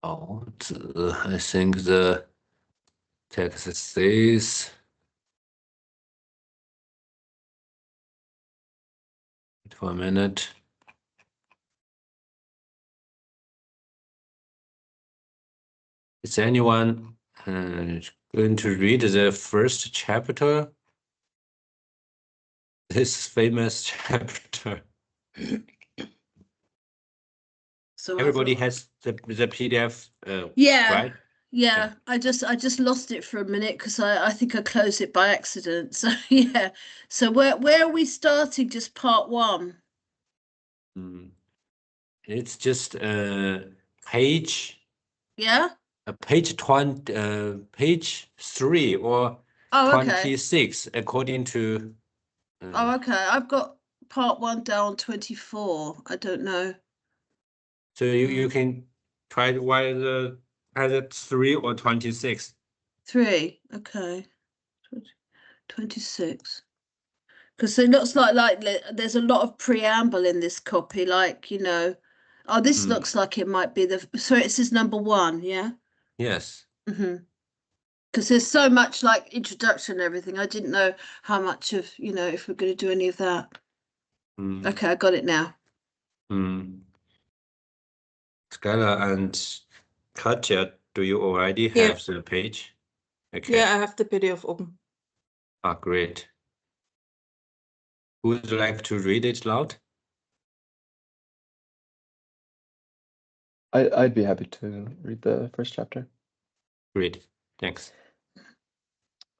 Laozi, I think the text says. Wait for a minute. Is anyone going to read the first chapter? This famous chapter. So everybody has the PDF. Yeah. Right? Yeah, I just lost it for a minute because I think I closed it by accident. So yeah. So where are we starting? Just part one. It's just page. Yeah. Page 20, page 3 or Oh, okay. 26, according to. Oh, okay. I've got part one down 24. I don't know. So you can try either 3 or 26. 3. Okay. 26. Because it looks like there's a lot of preamble in this copy, like, you know. Oh, this looks like it might be so it says number 1, yeah? Yes. Because there's so much like introduction and everything. I didn't know how much of, you know, if we're going to do any of that. Okay, I got it now. Skylar and Katja, do you already have the page? Okay. Yeah, I have the PDF open. Ah, great. Would you like to read it loud? I'd be happy to read the first chapter. Great, thanks.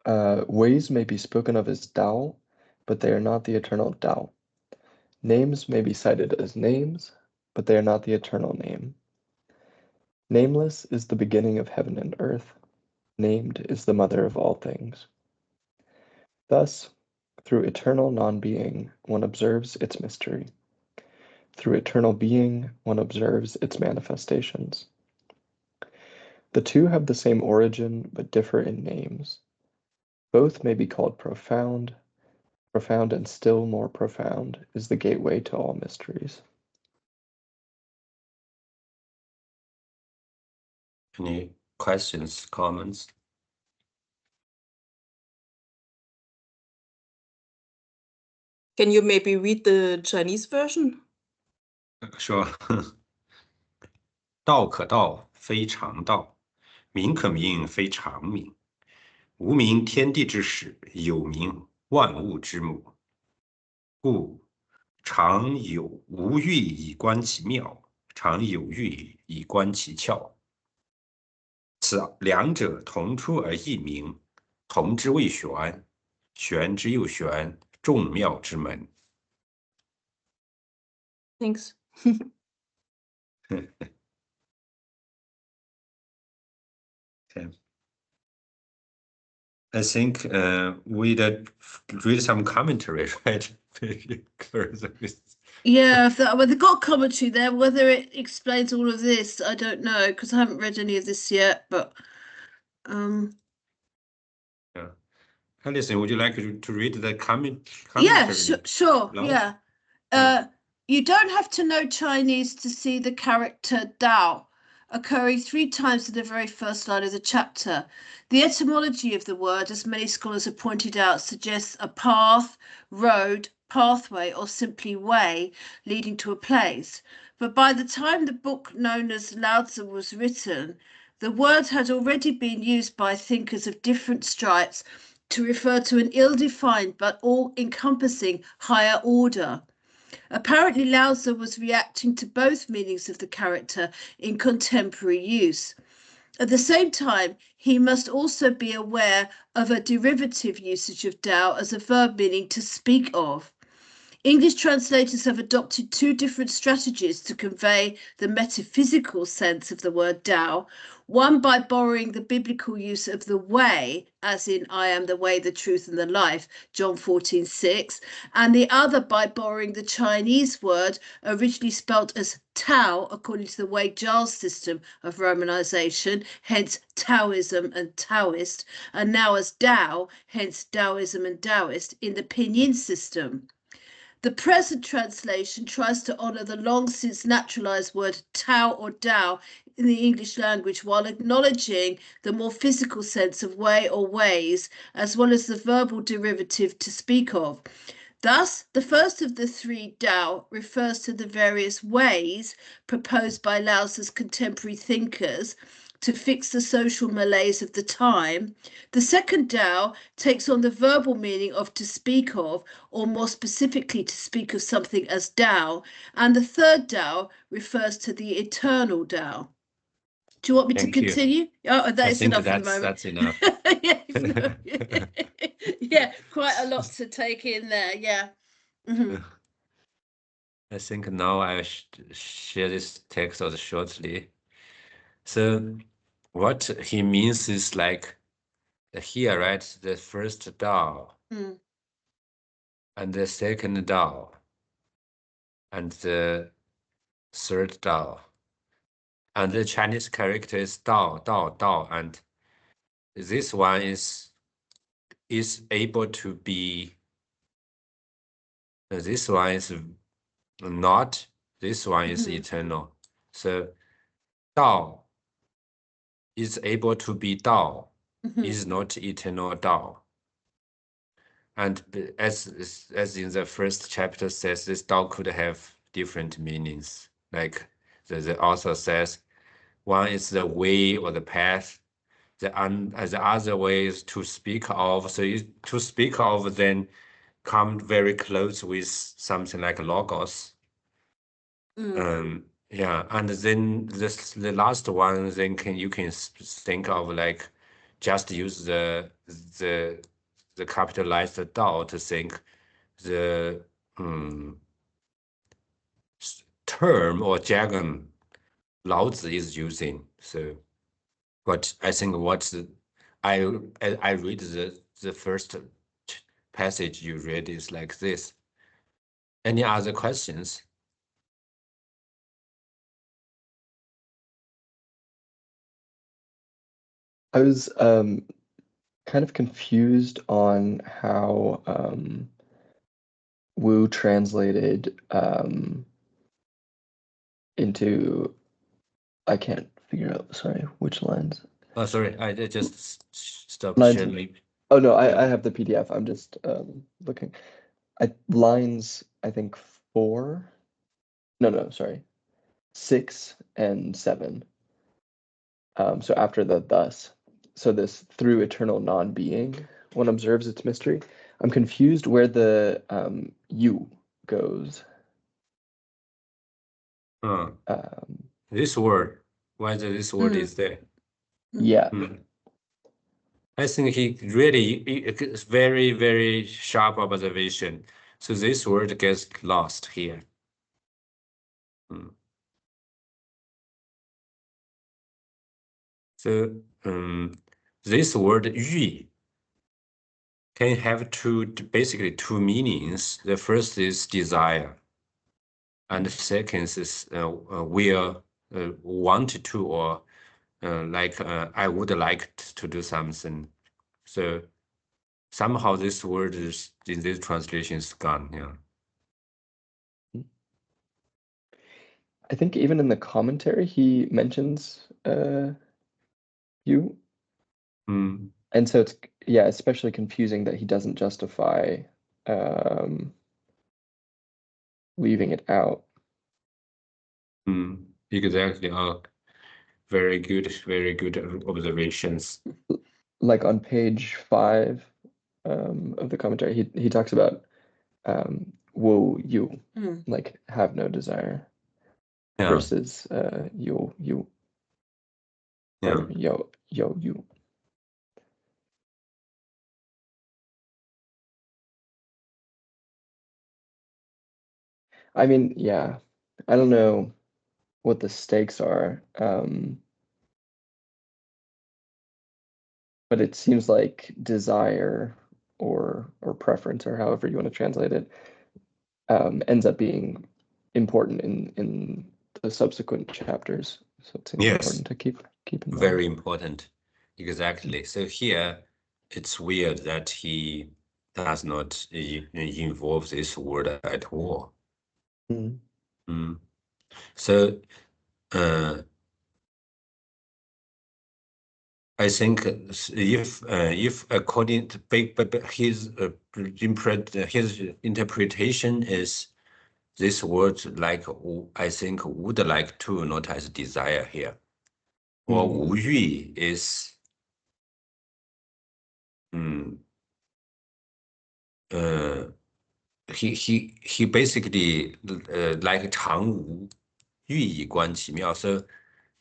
Ways may be spoken of as Dao, but they are not the eternal Dao. Names may be cited as names, but they are not the eternal name. Nameless is the beginning of heaven and earth. Named is the mother of all things. Thus, through eternal non-being, one observes its mystery. Through eternal being, one observes its manifestations. The two have the same origin, but differ in names. Both may be called profound. Profound and still more profound is the gateway to all mysteries. Any questions, comments? Can you maybe read the Chinese version? Sure. 道可道，非常道；名可名，非常名。无名，天地之始；有名，万物之母。故常有无欲以观其妙，常有欲以观其窍。此两者同出而异名，同之谓玄，玄之又玄，众妙之门。Thanks. Okay. I think we read some commentary, right? Yeah, well, they've got commentary there. Whether it explains all of this, I don't know, because I haven't read any of this yet. But yeah, Alison, would you like to read the commentary? Yeah, sure. Yeah. You don't have to know Chinese to see the character Dao occurring 3 times in the very first line of the chapter. The etymology of the word, as many scholars have pointed out, suggests a path, road, pathway, or simply way leading to a place. But by the time the book known as Laozi was written, the word had already been used by thinkers of different stripes to refer to an ill-defined but all-encompassing higher order. Apparently, Laozi was reacting to both meanings of the character in contemporary use. At the same time, he must also be aware of a derivative usage of Dao as a verb meaning to speak of. English translators have adopted 2 different strategies to convey the metaphysical sense of the word Tao. One by borrowing the biblical use of the way, as in I am the way, the truth, and the life, John 14:6, and the other by borrowing the Chinese word, originally spelt as Tao, according to the Wei Giles system of Romanization, hence Taoism and Taoist, and now as Dao, hence Taoism and Taoist, in the Pinyin system. The present translation tries to honor the long since naturalized word Tao or Dao in the English language while acknowledging the more physical sense of way or ways, as well as the verbal derivative to speak of. Thus, the first of the three Dao refers to the various ways proposed by Laozi's contemporary thinkers to fix the social malaise of the time. The second Dao takes on the verbal meaning of to speak of, or more specifically to speak of something as Dao, and the third Dao refers to the eternal Dao. Do you want me Thank to you. continue? Oh, that I is think enough for the moment. that's enough. Yeah, quite a lot to take in there. Yeah. Mhm. I think now I share this text also shortly. So what he means is like here, right? The first Dao Mm. and the second Dao and the third Dao. And the Chinese character is Dao, Dao, Dao, and this one is able to be. This one is not. This one is eternal. So Dao is able to be Dao, is not eternal Dao. And as in the first chapter says, this Dao could have different meanings. Like the author says, one is the way or the path. The other way is to speak of. So to speak of then come very close with something like logos. Yeah, and then the last one, then you can think of like just use the capitalized Dao to think the term or jargon Laozi is using. So what I think I read the first passage you read is like this. Any other questions? I was kind of confused on how Wu translated into, I can't figure out, sorry, which lines. Oh, sorry, I just stopped Lines. sharing. Oh no, Yeah. I have the PDF. I'm just looking. Lines, I think 4. No, sorry. 6 and 7. So after the thus. So this through eternal non-being, one observes its mystery. I'm confused where the you goes. This word, whether this word is there. Yeah. I think it's very, very sharp observation. So this word gets lost here. So this word 欲 can have basically two meanings. The first is desire, and the second is will, want to, or like I would like to do something. So somehow this word is in this translation is gone. Yeah. I think even in the commentary he mentions you. And so it's, yeah, especially confusing that he doesn't justify leaving it out. Exactly. Oh, very good observations. Like on page 5 of the commentary, he talks about woe you, like have no desire, versus you, or yo you. I mean, yeah, I don't know what the stakes are, but it seems like desire or preference, or however you want to translate it, ends up being important in the subsequent chapters. So it seems important to keep in mind. Very important. Exactly. So here it's weird that he does not involve this word at all. So I think if according to his interpretation is this word like I think would like to, not as desire here, or 无欲 is he basically like 常无欲以观其妙, so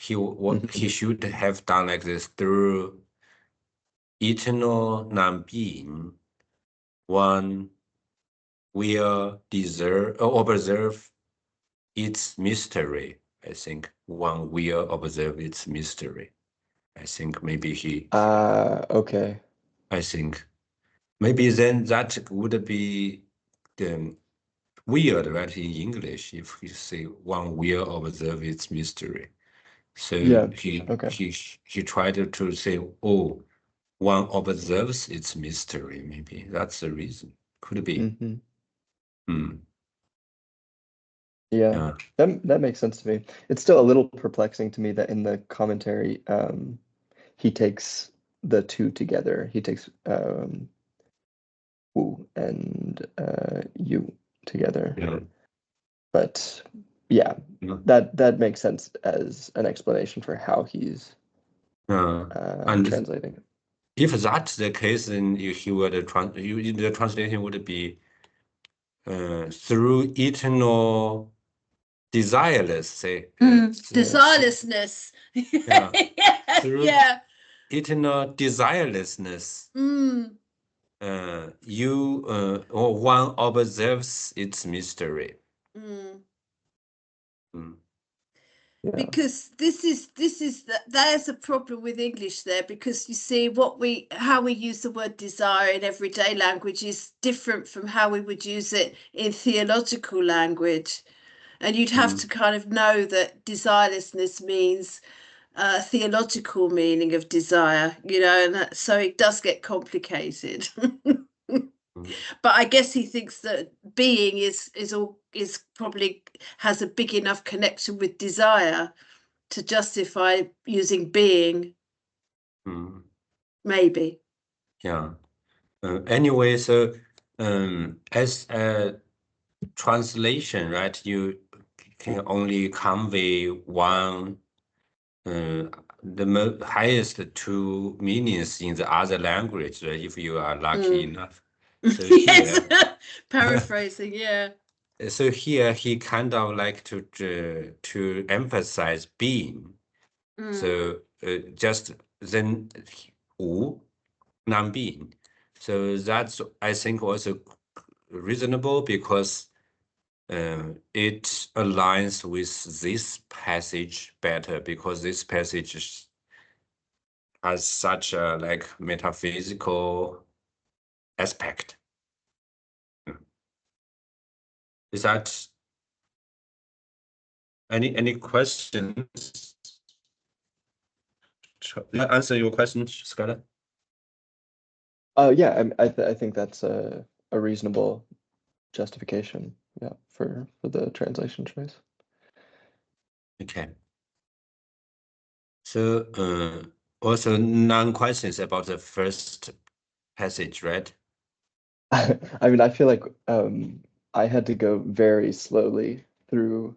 he should have done like this through eternal non-being. One will observe its mystery. I think one will observe its mystery. I think maybe he. Okay. I think maybe then that would be weird, right, in English, if we say one will observe its mystery. So Yeah. he tried to say, oh, one observes its mystery. Maybe that's the reason. Could be. Yeah, that makes sense to me. It's still a little perplexing to me that in the commentary, he takes the two together. He takes Wu and Yu together. Yeah. But yeah, that makes sense as an explanation for how he's translating it. If that's the case, then he would the translation would be through eternal desireless, say desirelessness. Yeah. Through Yeah. eternal desirelessness. You or one observes its mystery. Yeah. Because there's a problem with English there, because you see how we use the word desire in everyday language is different from how we would use it in theological language, and you'd have to kind of know that desirelessness means theological meaning of desire, and so it does get complicated. But I guess he thinks that being is probably has a big enough connection with desire to justify using being. Maybe. Yeah. Anyway, so as a translation, right, you can only convey one the highest two meanings in the other language, right, if you are lucky enough. So yes. Paraphrasing, yeah. So here he kind of like to emphasize being. So just then wu, non-being. So that's, I think, also reasonable, because it aligns with this passage better, because this passage has such a like metaphysical aspect. Is that any questions? Did I answer your question, Skylar? Yeah, I think that's a reasonable justification, yeah, for the translation choice. Okay. So also non-questions about the first passage, right? I mean, I feel like I had to go very slowly through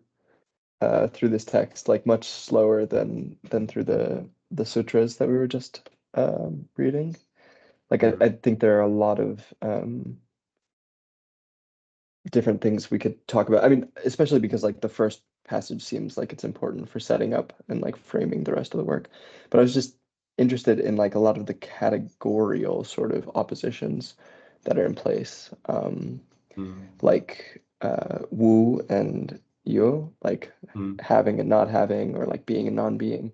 this text, like much slower than through the sutras that we were just reading. Like I think there are a lot of different things we could talk about. I mean, especially because like the first passage seems like it's important for setting up and like framing the rest of the work. But I was just interested in like a lot of the categorical sort of oppositions that are in place. Like Wu and Yu, like having and not having, or like being and non-being.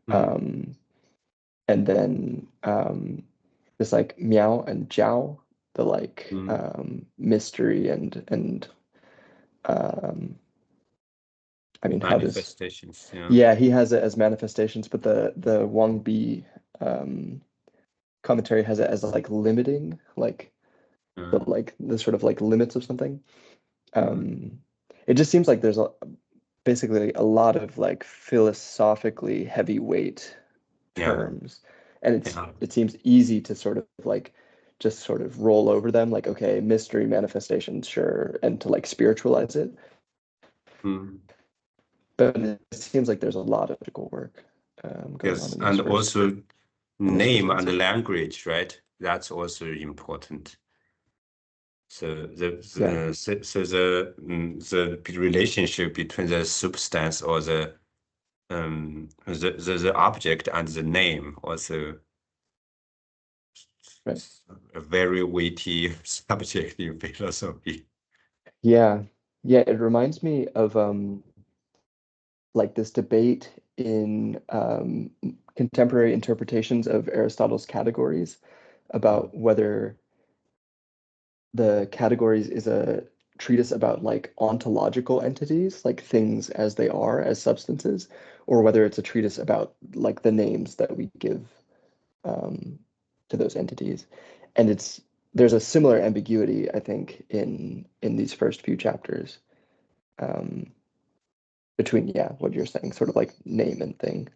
And then this like Miao and Jiao, the like mystery and I mean, manifestations. Yeah, he has it as manifestations, but the Wang Bi commentary has it as like limiting, like the sort of like limits of something. It just seems like there's basically a lot of like philosophically heavyweight terms, And it seems easy to sort of like just sort of roll over them, like, okay, mystery manifestations, sure, and to like spiritualize it. But it seems like there's a lot of ethical work going on in and also name and language, right? That's also important. So the relationship between the substance or the object and the name also a very weighty subject in philosophy. Yeah, it reminds me of like this debate in contemporary interpretations of Aristotle's categories about whether the categories is a treatise about like ontological entities, like things as they are, as substances, or whether it's a treatise about like the names that we give to those entities. And there's a similar ambiguity, I think, in these first few chapters between, what you're saying, sort of like name and thing.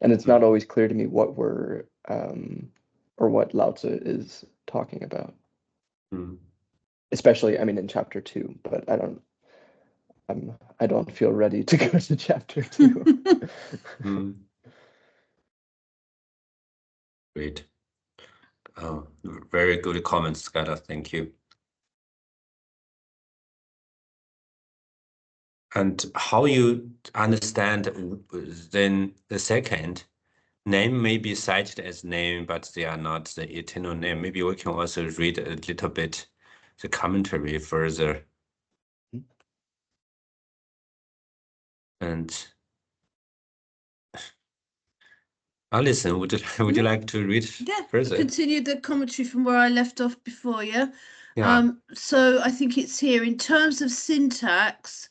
And it's not always clear to me what we're or what Laozi is talking about. Especially, I mean, in chapter 2, but I don't feel ready to go to chapter 2. Great. Very good comments, Scott. Thank you. And how you understand then the second, name may be cited as name, but they are not the eternal name. Maybe we can also read a little bit the commentary further. And Alison, would you like to read further? Continue the commentary from where I left off before, so I think it's here. In terms of syntax,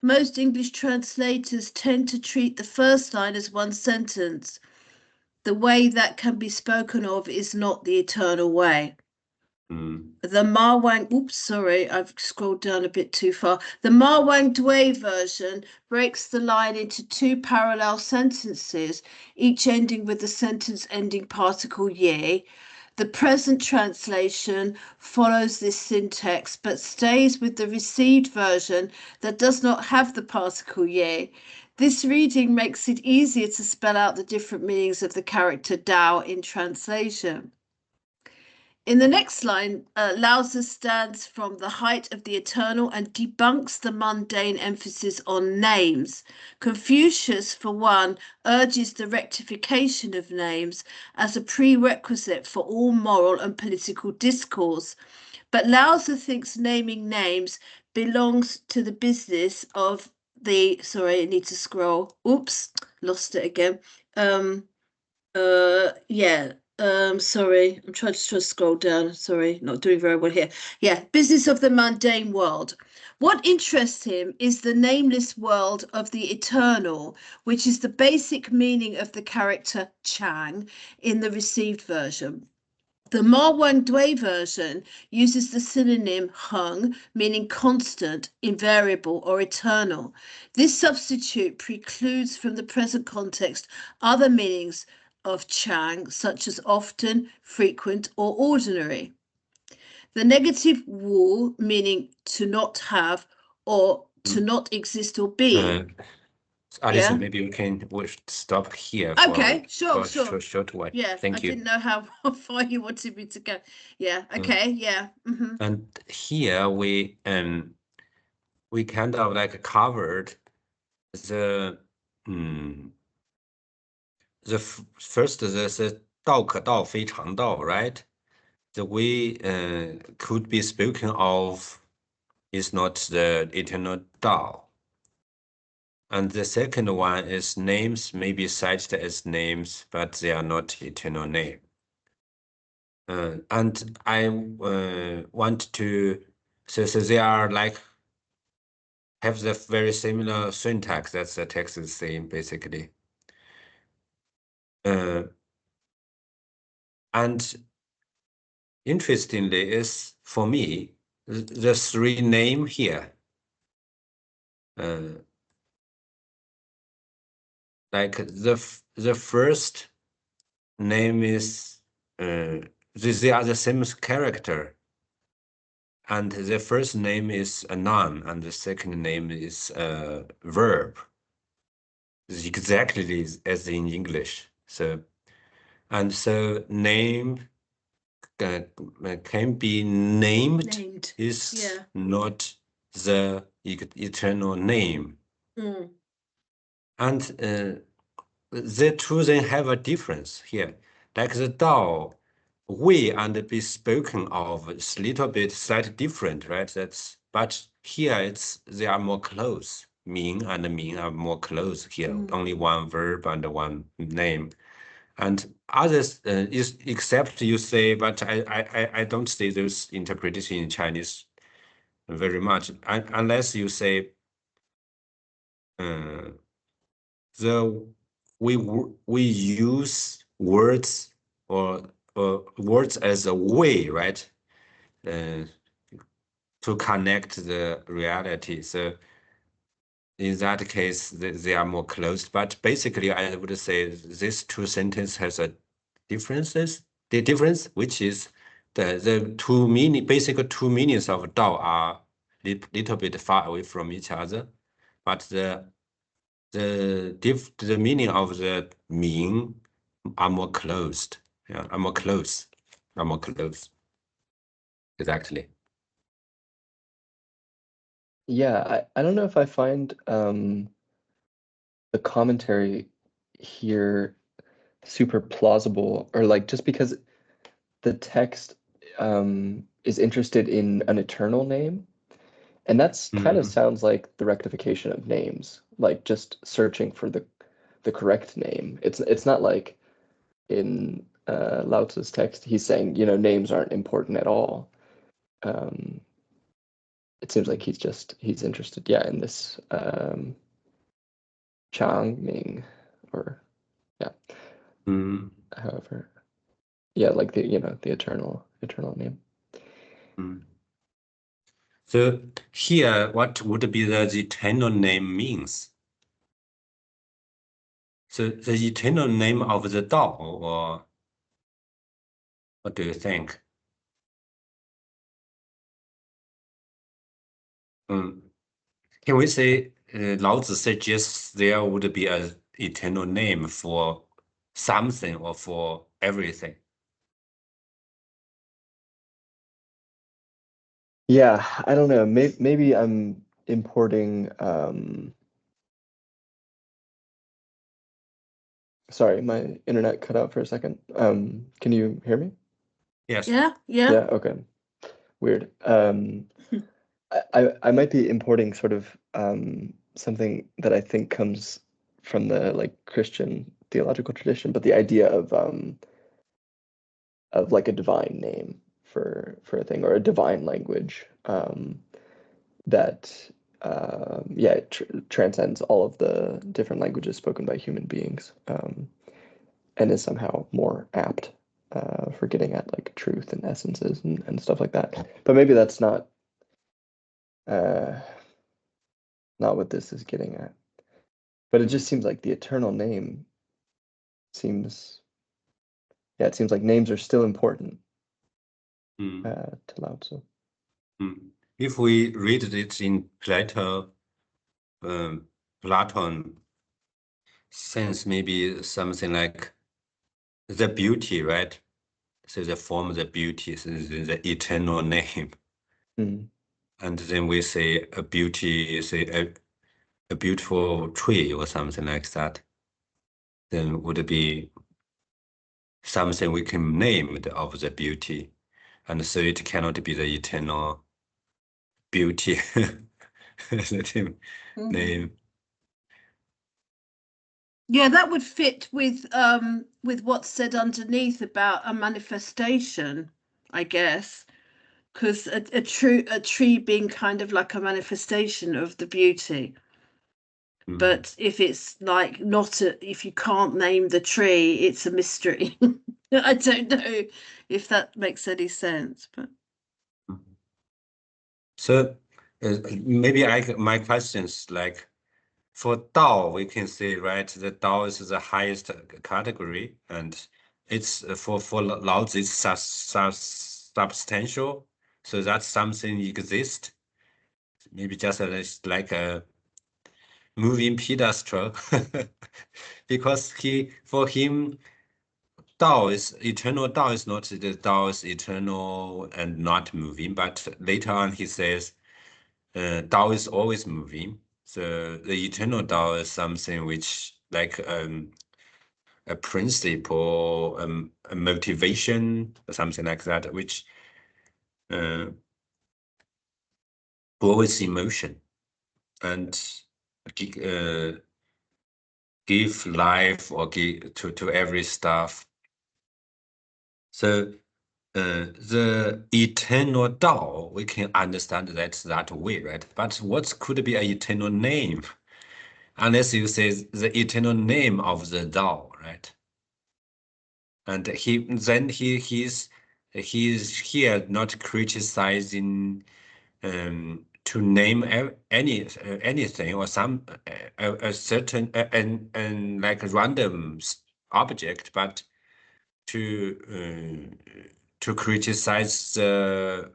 most English translators tend to treat the first line as one sentence. The way that can be spoken of is not the eternal way. The Ma Wang, I've scrolled down a bit too far. The Ma Wang Dui version breaks the line into two parallel sentences, each ending with the sentence ending particle ye. The present translation follows this syntax, but stays with the received version that does not have the particle ye. This reading makes it easier to spell out the different meanings of the character Dao in translation. In the next line, Laozi stands from the height of the eternal and debunks the mundane emphasis on names. Confucius, for one, urges the rectification of names as a prerequisite for all moral and political discourse. But Laozi thinks naming names belongs to the business of the, sorry, I need to scroll. Oops, lost it again. Sorry, I'm trying to scroll down. Sorry, not doing very well here. Business of the mundane world. What interests him is the nameless world of the eternal, which is the basic meaning of the character Chang in the received version. The Ma Wang Dui version uses the synonym heng, meaning constant, invariable, or eternal. This substitute precludes from the present context other meanings of Chang, such as often, frequent, or ordinary. The negative wu, meaning to not have or to not exist or be. Alison, maybe we can stop here. Okay, sure. Short while. Yeah, Thank you. I didn't know how far you wanted me to go. Yeah, okay, And here we kind of like covered the first the 道可道非常道, right? The way could be spoken of is not the eternal Dao. And the second one is names may be cited as names, but they are not eternal name. And I want to, so they are like, have the very similar syntax that the text is saying, basically. And interestingly is, for me, the three name here, like the first name is they are the same character, and the first name is a noun and the second name is a verb, exactly as in English. So name can be named. Is yeah. not the eternal name. And the two then have a difference here. Like the Dao, we and be spoken of is little bit slightly different, right? But here they are more close. Ming and Ming are more close here. Only one verb and one name. And others is except you say, but I don't see those interpretation in Chinese very much, unless you say we use words or words as a way, right, to connect the reality. So in that case, they are more close. But basically, I would say these two sentences has a difference, which is the basic two meanings of Dao are little bit far away from each other, but the meaning of the Ming are more closed. Yeah, are more close. Exactly. Yeah, I don't know if I find the commentary here super plausible, or like just because the text is interested in an eternal name, and that's kind of sounds like the rectification of names, like just searching for the correct name. It's not like in Lao Tzu's text he's saying, you know, names aren't important at all. It seems like he's interested, yeah, in this Chang Ming, or yeah. However, yeah, like the, you know, the eternal name. So here, what would be the eternal name means? So the eternal name of the Dao, or what do you think? Can we say Laozi suggests there would be an eternal name for something or for everything? Yeah, I don't know. Maybe I'm importing. Sorry, my internet cut out for a second. Can you hear me? Yes. Yeah. Yeah. Okay. Weird. I might be importing sort of something that I think comes from the like Christian theological tradition, but the idea of like a divine name for a thing, or a divine language that yeah, it transcends all of the different languages spoken by human beings, and is somehow more apt for getting at like truth and essences and stuff like that. But maybe that's not what this is getting at. But it just seems like the eternal name seems, yeah, it seems like names are still important to Lao Tzu. If we read it in Plato, Platon sense maybe something like the beauty, right? So the form, the beauty, so the eternal name. And then we say a beauty, say a beautiful tree or something like that. Then would it be something we can name of the beauty, and so it cannot be the eternal beauty. The name. Yeah, that would fit with what's said underneath about a manifestation, I guess, because a tree being kind of like a manifestation of the beauty. But if it's like not if you can't name the tree, it's a mystery. I don't know if that makes any sense, but so maybe my questions, like, for Dao, we can say, right, the Dao is the highest category, and it's for Laozi, it's substantial, so that something exists. Maybe just like a moving pedestal, because for him, Dao is eternal. Dao is not the Dao is eternal and not moving. But later on, he says, Dao is always moving. So the eternal Dao is something which, like a principle, a motivation, or something like that, which always in motion and give life or give to every stuff. So the eternal Dao, we can understand that way, right? But what could be an eternal name? Unless you say the eternal name of the Dao, right? And he's here not criticizing to name anything or some a certain and like a random object, but to criticize the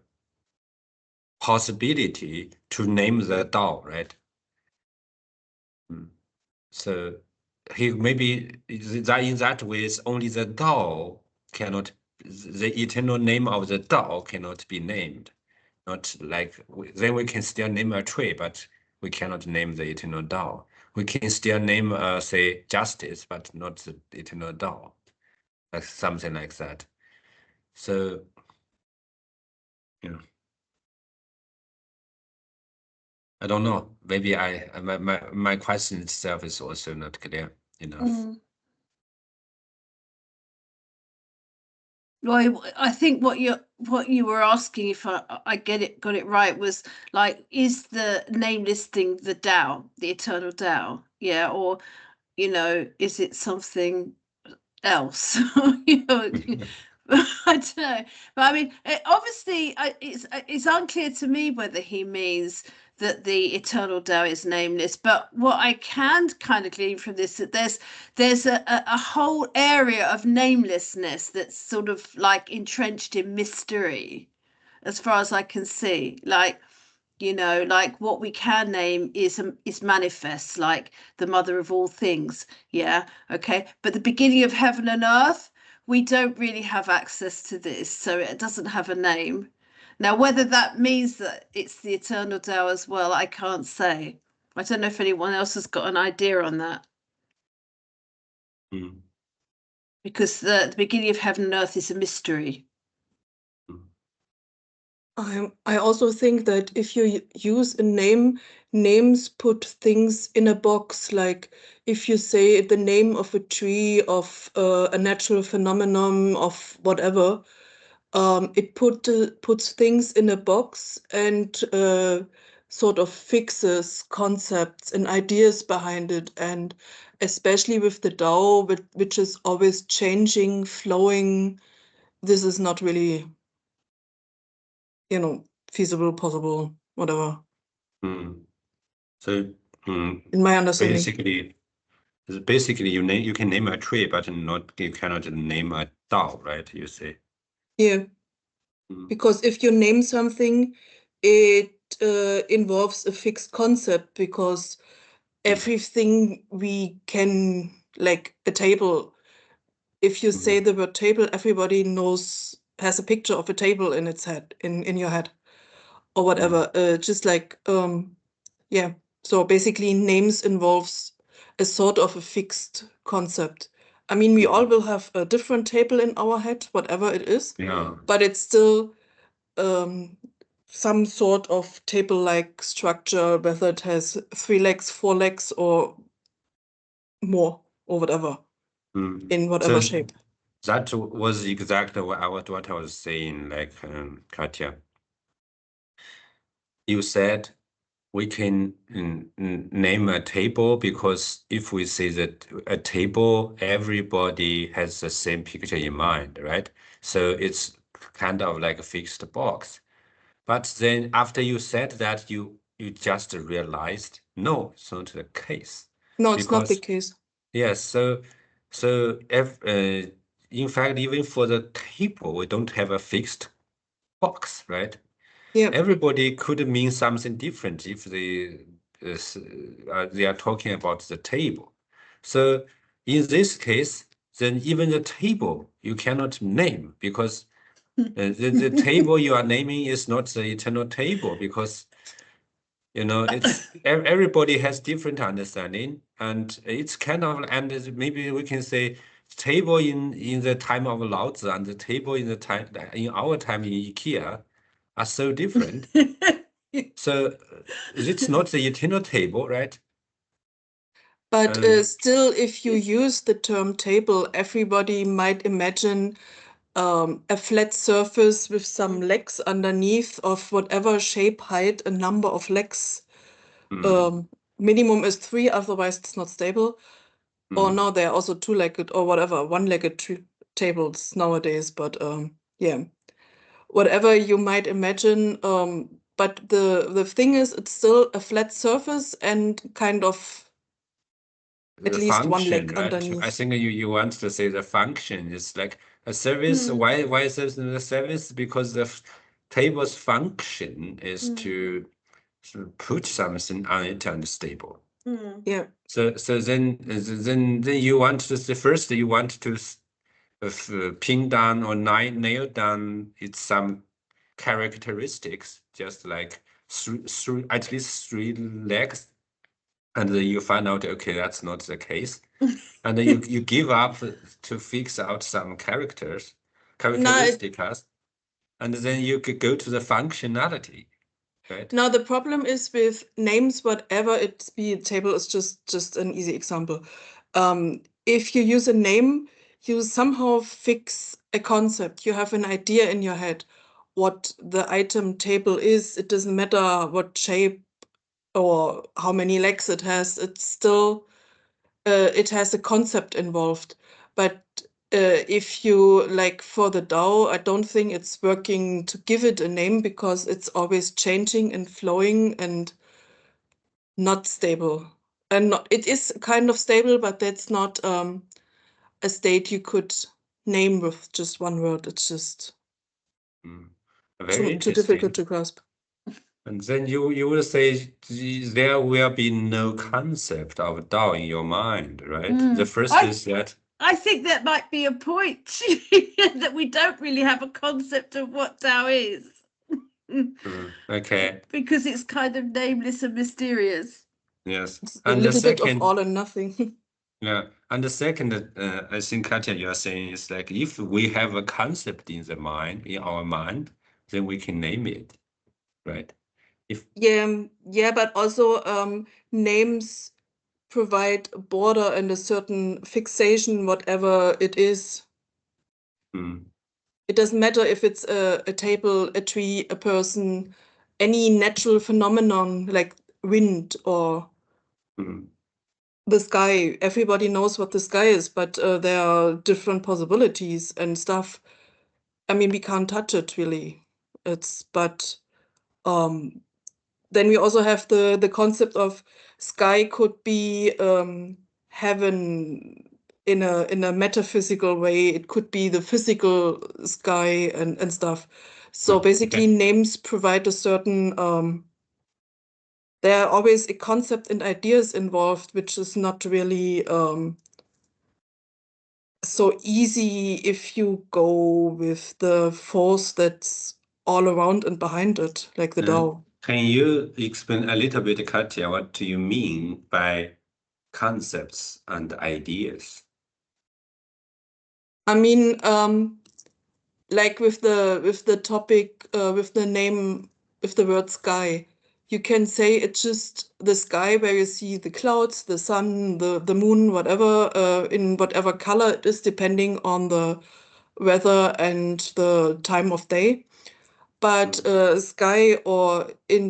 possibility to name the Dao, right? So he maybe that in that way, only the Dao cannot, the eternal name of the Dao cannot be named. Not like then we can still name a tree, but we cannot name the eternal Dao. We can still name say justice, but not the eternal Dao, like something like that. So I don't know. Maybe my question itself is also not clear enough. Well, I think what you were asking, if I got it right, was like, is the name listing the Tao, the eternal Tao? Yeah, or is it something else? I don't know, but I mean, obviously, it's unclear to me whether he means that the eternal Tao is nameless. But what I can kind of glean from this, that there's a whole area of namelessness that's sort of like entrenched in mystery, as far as I can see. Like, like what we can name is manifest, like the mother of all things. Yeah, okay. But the beginning of heaven and earth, we don't really have access to this, so it doesn't have a name. Now, whether that means that it's the eternal Tao as well, I can't say. I don't know if anyone else has got an idea on that. Because the beginning of heaven and earth is a mystery. I also think that if you use a name, names put things in a box. Like if you say the name of a tree, of a natural phenomenon, of whatever, it puts things in a box and sort of fixes concepts and ideas behind it. And especially with the Tao, which is always changing, flowing, this is not really, feasible, possible, whatever. So in my understanding, basically you can name a tree, but you cannot name a Dao, right? You say. Yeah. Because if you name something, it involves a fixed concept, because everything we can, like a table, if you say the word table, everybody has a picture of a table in its head, in your head, or whatever. Just like, yeah. So basically names involves a sort of a fixed concept. I mean, we all will have a different table in our head, whatever it is. Yeah. But it's still some sort of table-like structure, whether it has 3 legs, 4 legs, or more, or whatever, in whatever shape. That was exactly what I was saying, like, Katya. You said we can name a table, because if we say that a table, everybody has the same picture in mind, right? So it's kind of like a fixed box. But then after you said that, you just realized, no, it's not the case. No, it's not the case. Yes, so if in fact, even for the table, we don't have a fixed box, right? Yeah. Everybody could mean something different if they are talking about the table. So in this case, then even the table you cannot name, because the table you are naming is not the eternal table, because it's everybody has different understanding, and it's kind of, and maybe we can say table in the time of Laozi and the table in our time in IKEA are so different. So it's not the eternal table, right? But still, if you use the term table, everybody might imagine a flat surface with some legs underneath of whatever shape, height, a number of legs. Minimum is 3, otherwise it's not stable. Or now there are also 2-legged or whatever, 1-legged tables nowadays. But yeah, whatever you might imagine. But the thing is, it's still a flat surface and kind of at least function, 1 leg right? underneath. I think you want to say the function is like a service. Why is this the service? Because the table's function is to put something on it and stable. Yeah. So then you want to first you want to pin down or nail down it's some characteristics, just like at least 3 legs. And then you find out, okay, that's not the case. And then you give up to fix out some characteristics, and then you could go to the functionality, right? Now the problem is with names, whatever it be, a table is just an easy example. If you use a name, you somehow fix a concept. You have an idea in your head what the item table is. It doesn't matter what shape or how many legs it has. It's still it has a concept involved. But if you like for the DAO, I don't think it's working to give it a name because it's always changing and flowing and not stable. And it is kind of stable, but that's not a state you could name with just one word. It's just Very too difficult to grasp. And then you will say there will be no concept of DAO in your mind, right? The first is that I think that might be a point that we don't really have a concept of what DAO is. Okay. Because it's kind of nameless and mysterious. Yes. It's And a the little bit of second, all and nothing. yeah. And the second, I think, Katja, you are saying is like if we have a concept in our mind, then we can name it, right? Yeah, but also names provide a border and a certain fixation, whatever it is. It doesn't matter if it's a table, a tree, a person, any natural phenomenon like wind or the sky. Everybody knows what the sky is, but there are different possibilities and stuff. I mean, we can't touch it really. But then we also have the concept of sky could be heaven in a metaphysical way. It could be the physical sky and stuff. So basically, names provide a certain. There are always a concept and ideas involved, which is not really so easy if you go with the force that's all around and behind it, like the DAO. Can you explain a little bit, Katja, what do you mean by concepts and ideas? I mean, like with the topic, with the name, with the word sky, you can say it's just the sky where you see the clouds, the sun, the moon, whatever, in whatever color it is, depending on the weather and the time of day. But sky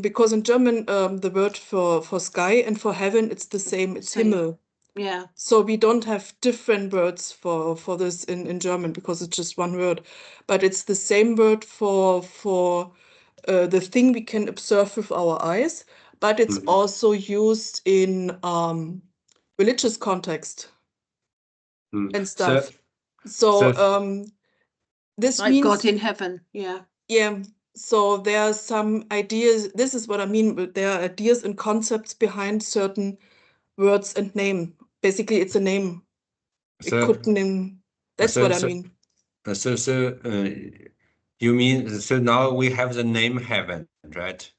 because in German the word for sky and for heaven it's the same. It's Himmel. Yeah. So we don't have different words for this in German because it's just one word, but it's the same word for the thing we can observe with our eyes, but it's also used in religious context and stuff. So this Like means God in heaven. Yeah. yeah. So there are some ideas. This is what I mean. There are ideas and concepts behind certain words and name. Basically, it's a name. It could name. That's what I mean. You mean so now we have the name heaven, right?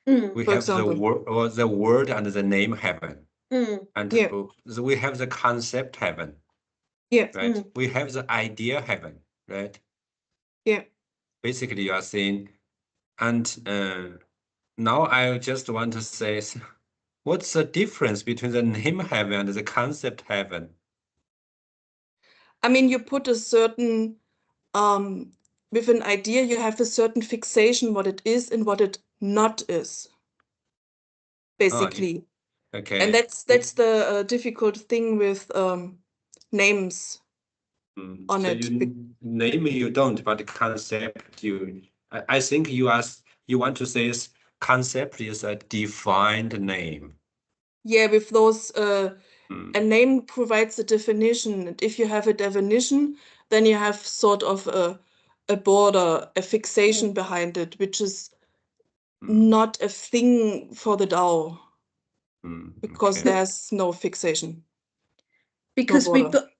We For have the example. word or the word and the name heaven, and Yeah. we have the concept heaven, Yeah. right? We have the idea heaven, right? Yeah. Basically, you are saying, and now I just want to say, what's the difference between the name heaven and the concept heaven? I mean, you put a certain with an idea, you have a certain fixation what it is and what it not is. Basically. Okay. And that's the difficult thing with names on so it. Name you don't, but concept you. I think you want to say is concept is a defined name. Yeah, with those a name provides a definition, and if you have a definition, then you have sort of a border, a fixation behind it, which is not a thing for the DAO. Because Okay. there's no fixation. Because No we've border. got,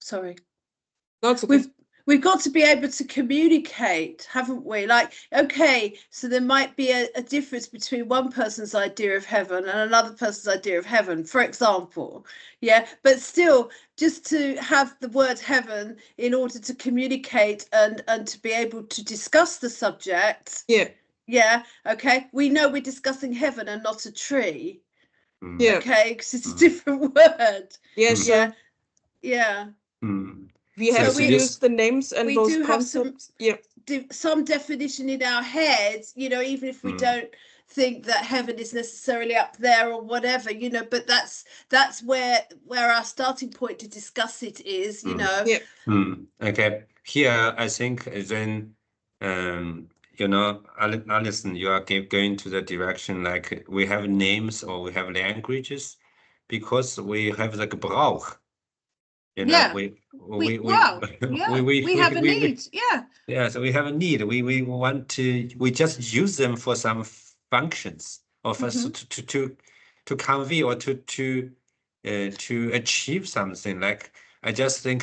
sorry. No, it's okay. We've got to be able to communicate, haven't we? Like, okay, so there might be a difference between one person's idea of heaven and another person's idea of heaven, for example. Yeah, but still, just to have the word heaven in order to communicate and to be able to discuss the subject. Yeah. Yeah, okay. We know we're discussing heaven and not a tree. Yeah. Okay, because it's a different word. Yeah, sure. Yeah. We have to use the names and those concepts. Some definition in our heads, even if we don't think that heaven is necessarily up there or whatever, but that's where our starting point to discuss it is, Okay, here I think then Alison, you are going to the direction like we have names or we have languages because we have the Gebrauch. We have a need. Yeah, so we have a need. We just use them for some functions or for to convey or to achieve something. Like I just think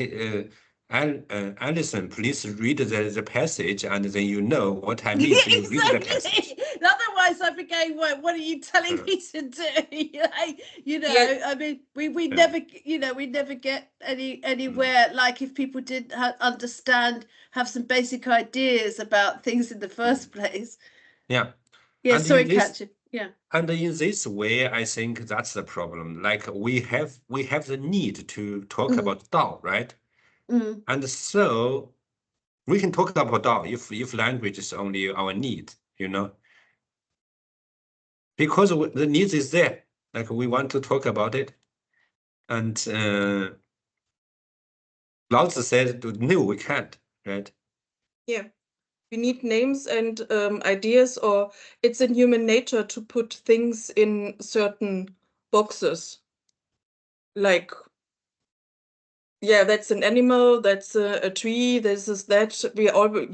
Alison, please read the passage and then you know what I mean. So you read the passage. Otherwise I'd be going, what are you telling me to do? I mean, we never, we never get anywhere. Like if people didn't have some basic ideas about things in the first place. Yeah. Yeah, sorry, Katja. Yeah. And in this way, I think that's the problem. Like we have the need to talk about Dao, right? And so we can talk about Dao if language is only our need, because the need is there. Like we want to talk about it, and Laozi said, "No, we can't." Right? Yeah, we need names and ideas, or it's in human nature to put things in certain boxes. Like, yeah, that's an animal, that's a tree, this is that. We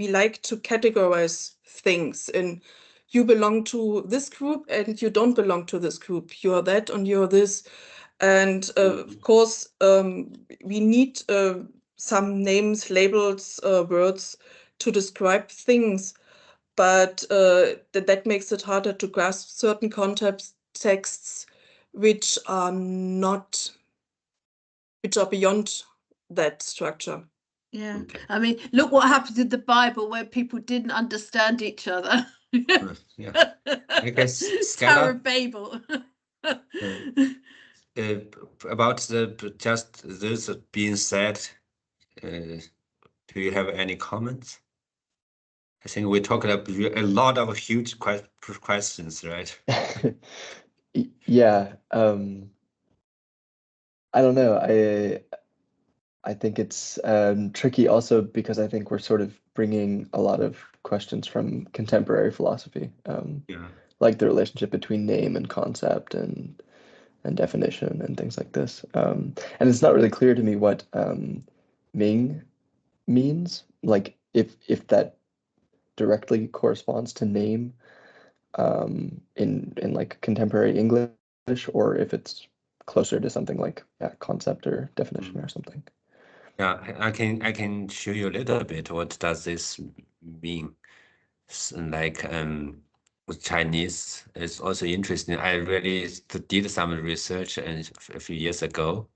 like to categorize things, and you belong to this group and you don't belong to this group. You're that and you're this. And of course, we need some names, labels, words to describe things, but that makes it harder to grasp certain texts which are beyond that structure. Yeah, I mean, look what happened in the Bible where people didn't understand each other. Yeah, I guess Tower of Babel. About just this being said, do you have any comments? I think we talked about a lot of huge questions, right? Yeah. I don't know. I think it's tricky also because I think we're sort of bringing a lot of questions from contemporary philosophy, like the relationship between name and concept and definition and things like this. And it's not really clear to me what Ming means, like if that directly corresponds to name in like contemporary English, or if it's closer to something like concept or definition or something. Yeah, I can show you a little bit what does this mean. Like with Chinese, it's also interesting. I really did some research a few years ago.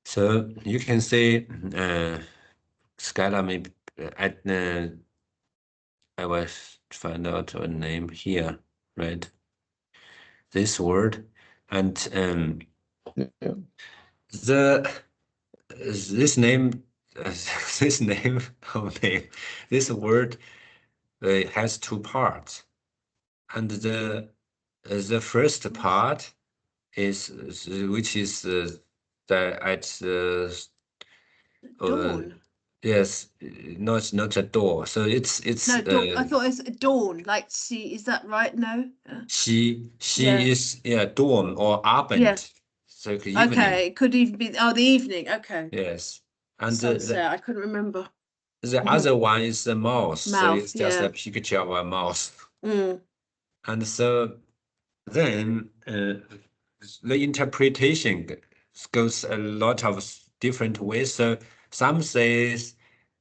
So you can say Skylar, maybe I will find out a name here, right? This word, and this name this word has two parts, and the first part is which is dawn. Yes, not a door. So it's no dawn. I thought it's dawn, like she, is that right? No, she is dawn or Abend. Yeah. So evening. Okay, it could even be the evening. Okay. Yes, and sunset. I couldn't remember. The other one is the mouse. So it's just yeah. a picture of a mouse. Mm. And so then the interpretation goes a lot of different ways. So some says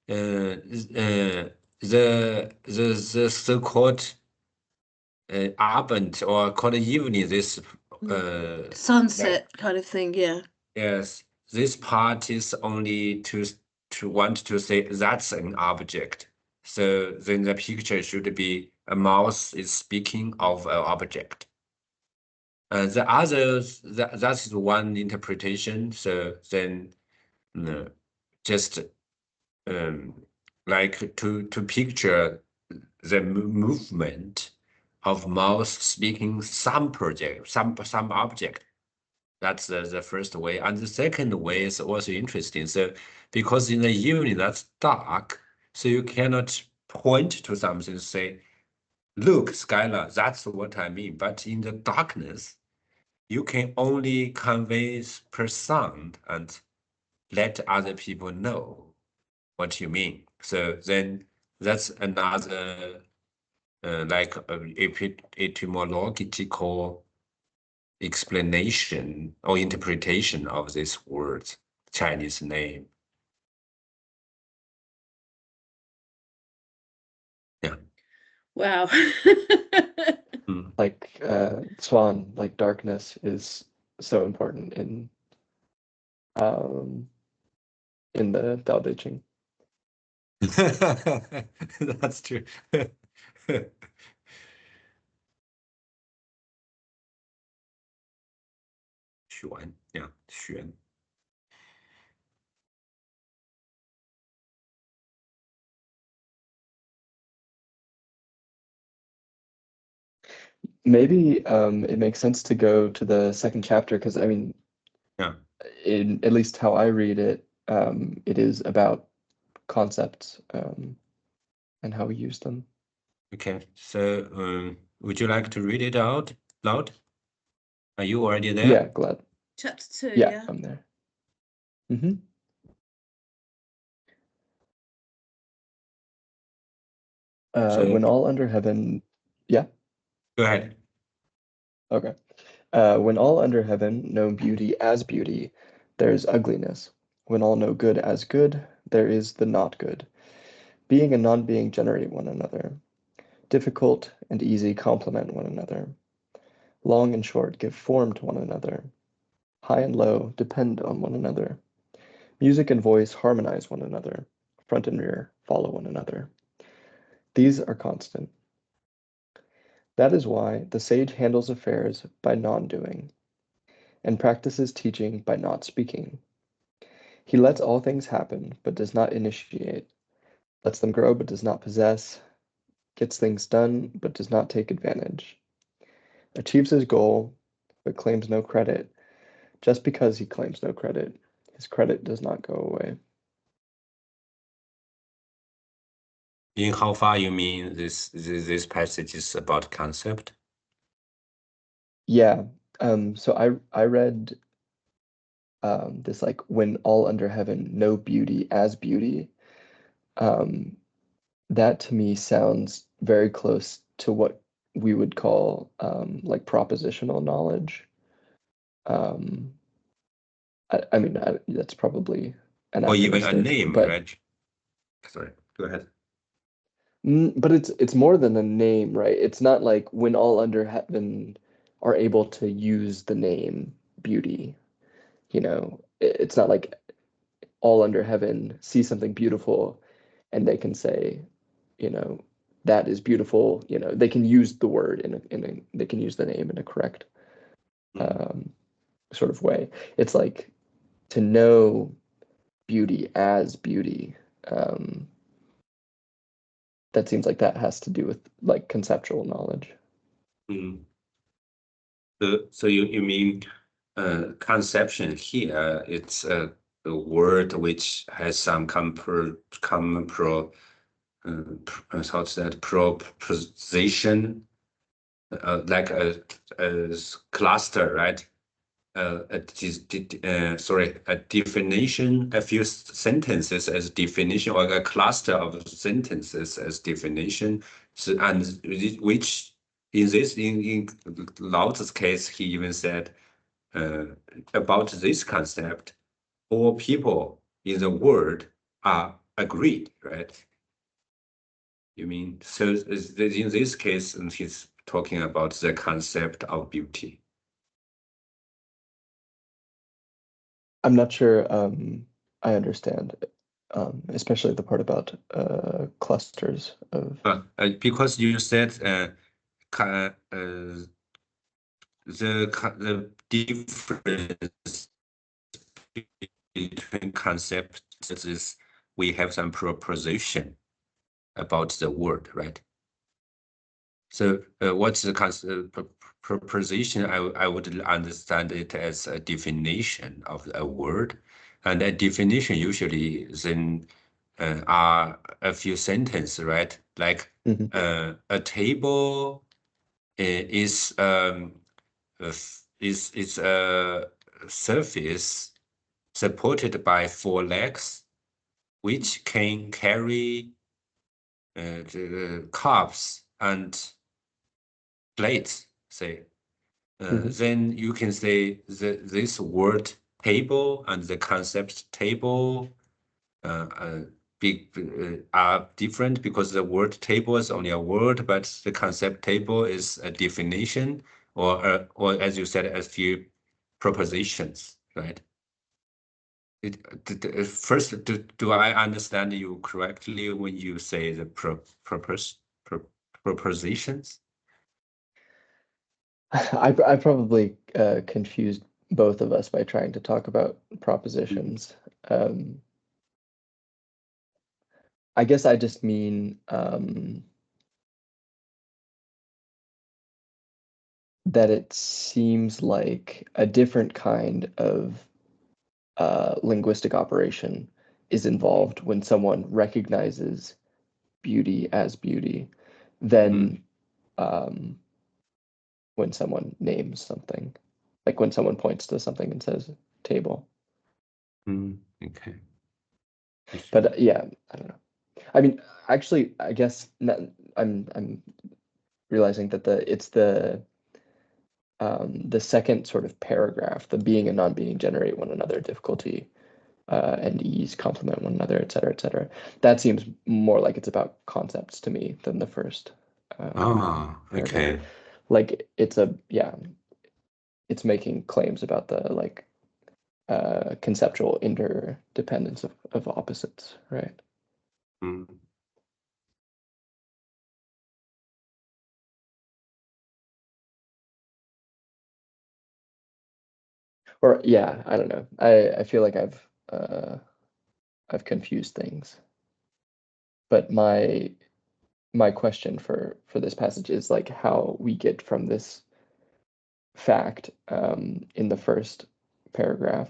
the so-called Abend or called evening, this sunset kind of thing, yeah. Yes, this part is only to want to say that's an object. So then the picture should be a mouse is speaking of an object. The others, that's one interpretation. So then just like to picture the movement of mouse speaking some project, some object. That's the first way. And the second way is also interesting. So because in the evening that's dark, so you cannot point to something and say, look, Skylar, that's what I mean. But in the darkness, you can only convey per sound and let other people know what you mean. So then that's another like etymological explanation or interpretation of this word's Chinese name. Yeah. Wow. Like swan, like darkness is so important in the DaoDeJing. That's true. Xuan, yeah, Xuan. Maybe it makes sense to go to the second chapter because I mean, in at least how I read it, it is about concepts and how we use them. Okay, so would you like to read it out loud? Are you already there? Yeah, glad. Chapter 2, yeah. I'm there. So, when all under heaven, yeah? Go ahead. Okay. When all under heaven know beauty as beauty, there is ugliness. When all know good as good, there is the not good. Being and non-being generate one another. Difficult and easy complement one another. Long and short give form to one another. High and low depend on one another. Music and voice harmonize one another. Front and rear follow one another. These are constant. That is why the sage handles affairs by non-doing, and practices teaching by not speaking. He lets all things happen, but does not initiate, lets them grow, but does not possess, gets things done, but does not take advantage, achieves his goal, but claims no credit. Just because he claims no credit, his credit does not go away. In how far you mean this passage is about concept? Yeah. So I read this like when all under heaven know beauty as beauty, that to me sounds very close to what we would call like propositional knowledge. I mean, that's probably or even a name, but, right? Sorry, go ahead. But it's more than a name, right? It's not like when all under heaven are able to use the name beauty, you know. It's not like all under heaven see something beautiful and they can say, you know, that is beautiful. You know, they can use the word they can use the name in a correct sort of way. It's like to know beauty as beauty. That seems like that has to do with like conceptual knowledge. So you mean conception here? It's a word which has some proposition, like a cluster, right? A definition, a few sentences as definition, or a cluster of sentences as definition. So, and which in Laozi's case, he even said about this concept, all people in the world are agreed, right? You mean, so in this case, he's talking about the concept of beauty. I'm not sure I understand, especially the part about clusters of. Because you said the difference between concepts is we have some proposition about the word, right? So what's the proposition? I would understand it as a definition of a word, and a definition usually then are a few sentences, right? Like a table is a surface supported by 4 legs, which can carry the cups and plates, say. Then you can say this word table and the concept table are different, because the word table is only a word, but the concept table is a definition, or as you said, a few propositions, right? First, do I understand you correctly when you say the propositions? I probably confused both of us by trying to talk about propositions. I guess I just mean that it seems like a different kind of linguistic operation is involved when someone recognizes beauty as beauty than when someone names something, like when someone points to something and says table. Okay. But yeah, I don't know. I mean, actually, I guess I'm realizing that it's the second sort of paragraph, the being and non-being generate one another, difficulty and ease complement one another, et cetera, et cetera. That seems more like it's about concepts to me than the first. Okay. Like it's making claims about the like conceptual interdependence of opposites, right? Or yeah, I don't know. I feel like I've confused things. But my question for this passage is like how we get from this fact in the first paragraph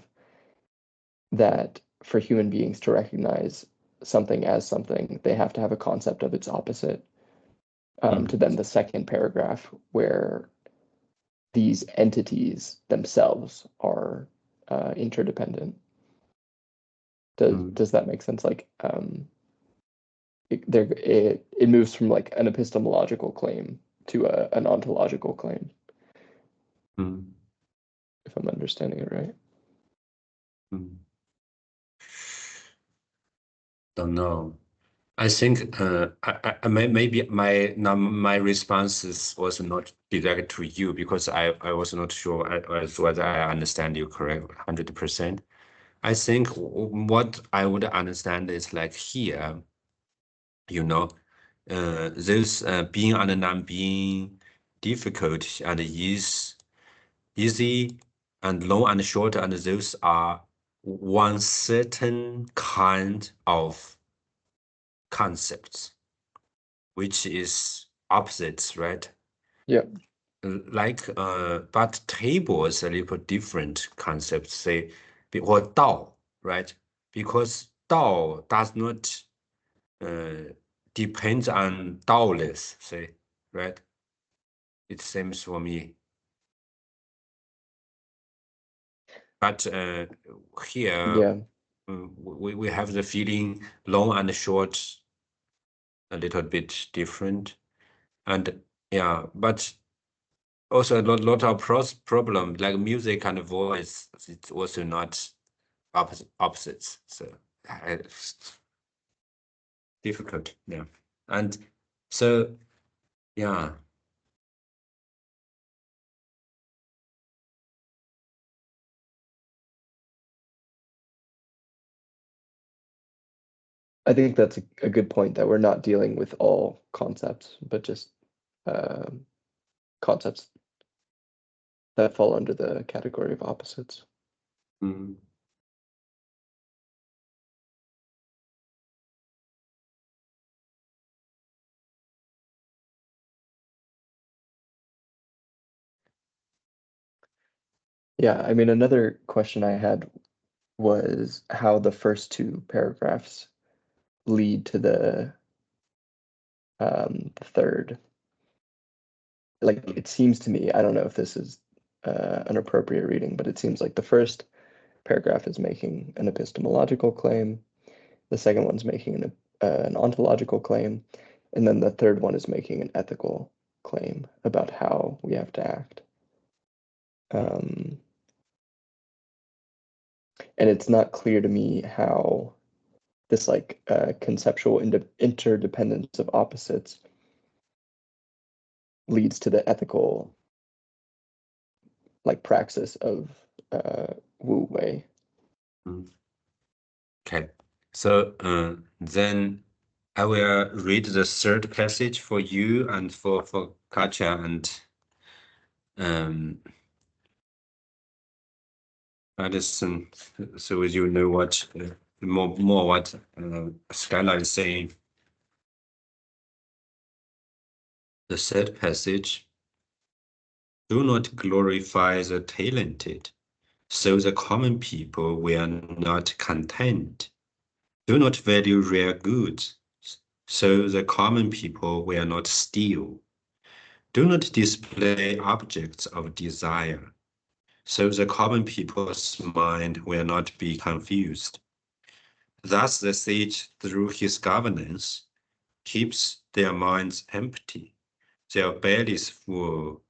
that for human beings to recognize something as something, they have to have a concept of its opposite, to then the second paragraph where these entities themselves are interdependent. Does that make sense? Like it moves from like an epistemological claim to an ontological claim. If I'm understanding it right. Don't know. I think maybe my responses was not direct to you because I was not sure as whether I understand you correct 100%. I think what I would understand is like here, you know, those being and non-being, difficult and easy and long and short, and those are one certain kind of concepts, which is opposites, right? Yeah. Like but table is a little different concept, say, or Dao, right? Because Dao does not depend on Daoless, say, right? It seems for me. But here, yeah, we have the feeling long and short a little bit different, and yeah, but also a lot of problem like music and voice. It's also not opposites, so difficult. Yeah, and so yeah. I think that's a good point, that we're not dealing with all concepts, but just concepts that fall under the category of opposites. Yeah, I mean, another question I had was how the first two paragraphs lead to the third. Like, it seems to me, I don't know if this is an appropriate reading, but it seems like the first paragraph is making an epistemological claim, the second one's making an ontological claim, and then the third one is making an ethical claim about how we have to act. And it's not clear to me how this like conceptual interdependence of opposites leads to the ethical like praxis of Wu Wei. Okay, so then I will read the third passage for you and for Katja and Addison, so you know what more what Skylar is saying. The third passage: do not glorify the talented, so the common people will not content. Do not value rare goods, so the common people will not steal. Do not display objects of desire, so the common people's mind will not be confused. Thus the sage, through his governance, keeps their minds empty, their bellies full,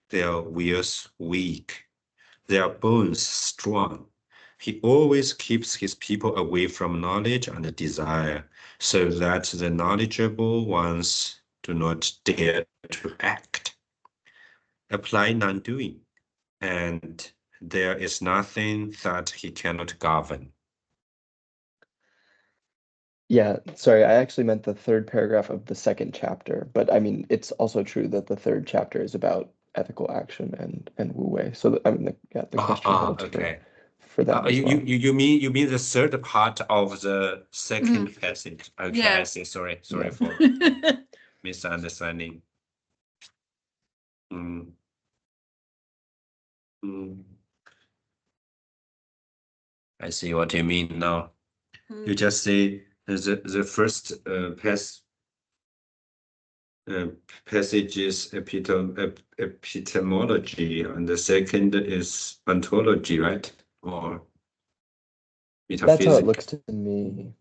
their wills weak, their bones strong. He always keeps his people away from knowledge and desire, so that the knowledgeable ones do not dare to act. Apply non-doing, and there is nothing that he cannot govern. Yeah, sorry, I actually meant the third paragraph of the second chapter, but I mean, it's also true that the third chapter is about ethical action and Wu Wei. So I mean, the question holds okay. for that as well. You mean the third part of the second passage? Okay, Yeah. I see. Sorry Yeah. for misunderstanding. I see what you mean now. You just say the first passage is epistemology, and the second is ontology, right? or That's how it metaphysics? looks to me.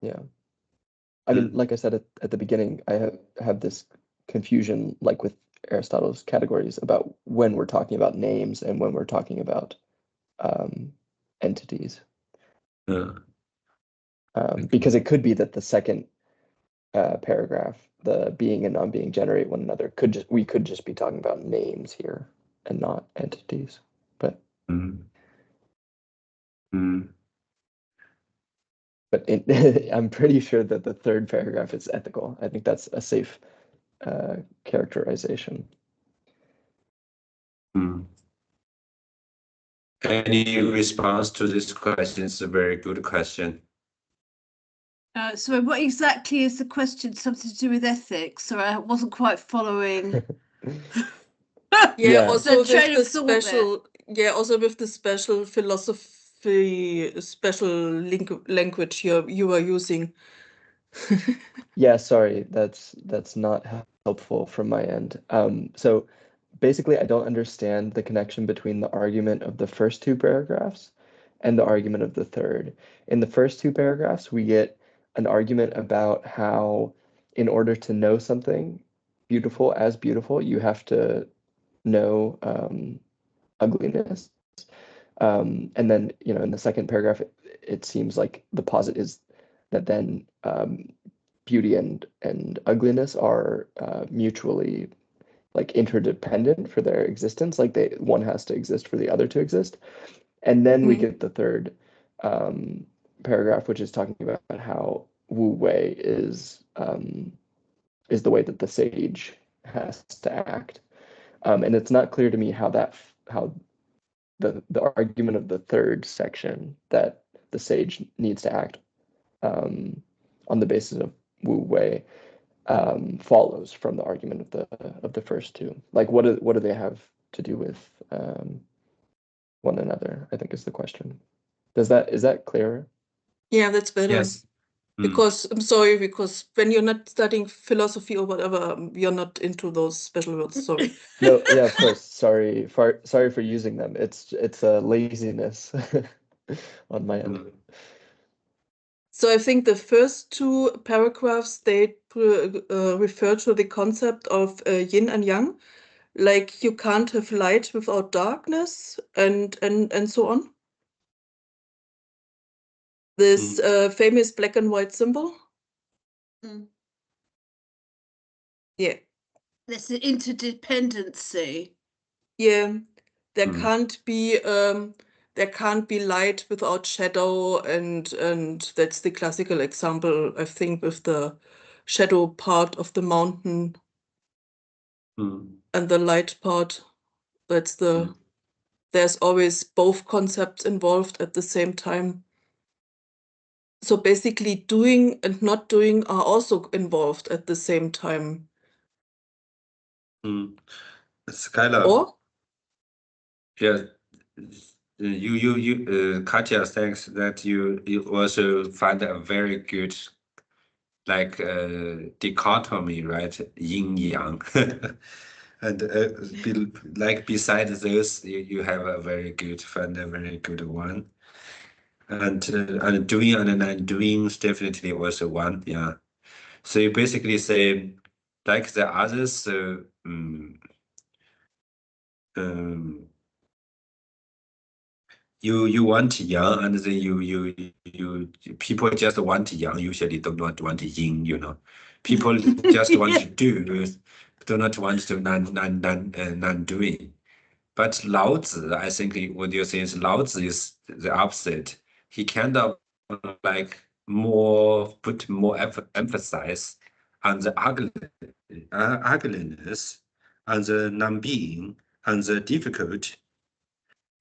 Yeah. I mean, like I said at the beginning, I have this confusion, like with Aristotle's categories, about when we're talking about names and when we're talking about entities. Because it could be that the second paragraph, the being and non-being generate one another, we could just be talking about names here and not entities. But but I'm pretty sure that the third paragraph is ethical. I think that's a safe characterization. Any response to this question? It's a very good question. So what exactly is the question? Something to do with ethics? So I wasn't quite following. Yeah, also The train with the of thought there. special, yeah, also with the special philosophy, special language you were using. Yeah, sorry, that's not helpful from my end. So basically, I don't understand the connection between the argument of the first two paragraphs and the argument of the third. In the first two paragraphs, we get an argument about how, in order to know something beautiful as beautiful, you have to know ugliness. And then, in the second paragraph, it seems like the posit is that then beauty and ugliness are mutually like interdependent for their existence. Like one has to exist for the other to exist. And then we get the third paragraph, which is talking about how Wu Wei is the way that the sage has to act. And it's not clear to me how the argument of the third section that the sage needs to act on the basis of Wu Wei follows from the argument of the first two. Like, what do they have to do with one another? I think is the question. Is that clearer? Yeah, that's better. Yes. Because I'm sorry, because when you're not studying philosophy or whatever, you're not into those special words. Sorry. No, yeah, of course. Sorry for using them. It's a laziness on my end. So I think the first two paragraphs, they refer to the concept of yin and yang, like you can't have light without darkness, and so on. This famous black and white symbol. Yeah. There's an interdependency. Yeah. There can't be light without shadow, and that's the classical example, I think, with the shadow part of the mountain and the light part. That's there's always both concepts involved at the same time. So basically doing and not doing are also involved at the same time. It's kind of, Or? yeah. Katja, thanks that you also find a very good dichotomy, right? Yin yang. And besides those, you have a very good one. And doing and undoing is definitely also one. Yeah. So you basically say, like the others, so you want yang, and then you people just want yang, usually do not want yin, People just want to do not want to non-doing. But Laozi, I think what you're saying is Laozi is the opposite. He kind of put more emphasis on the ugliness, on the non-being, on the difficult,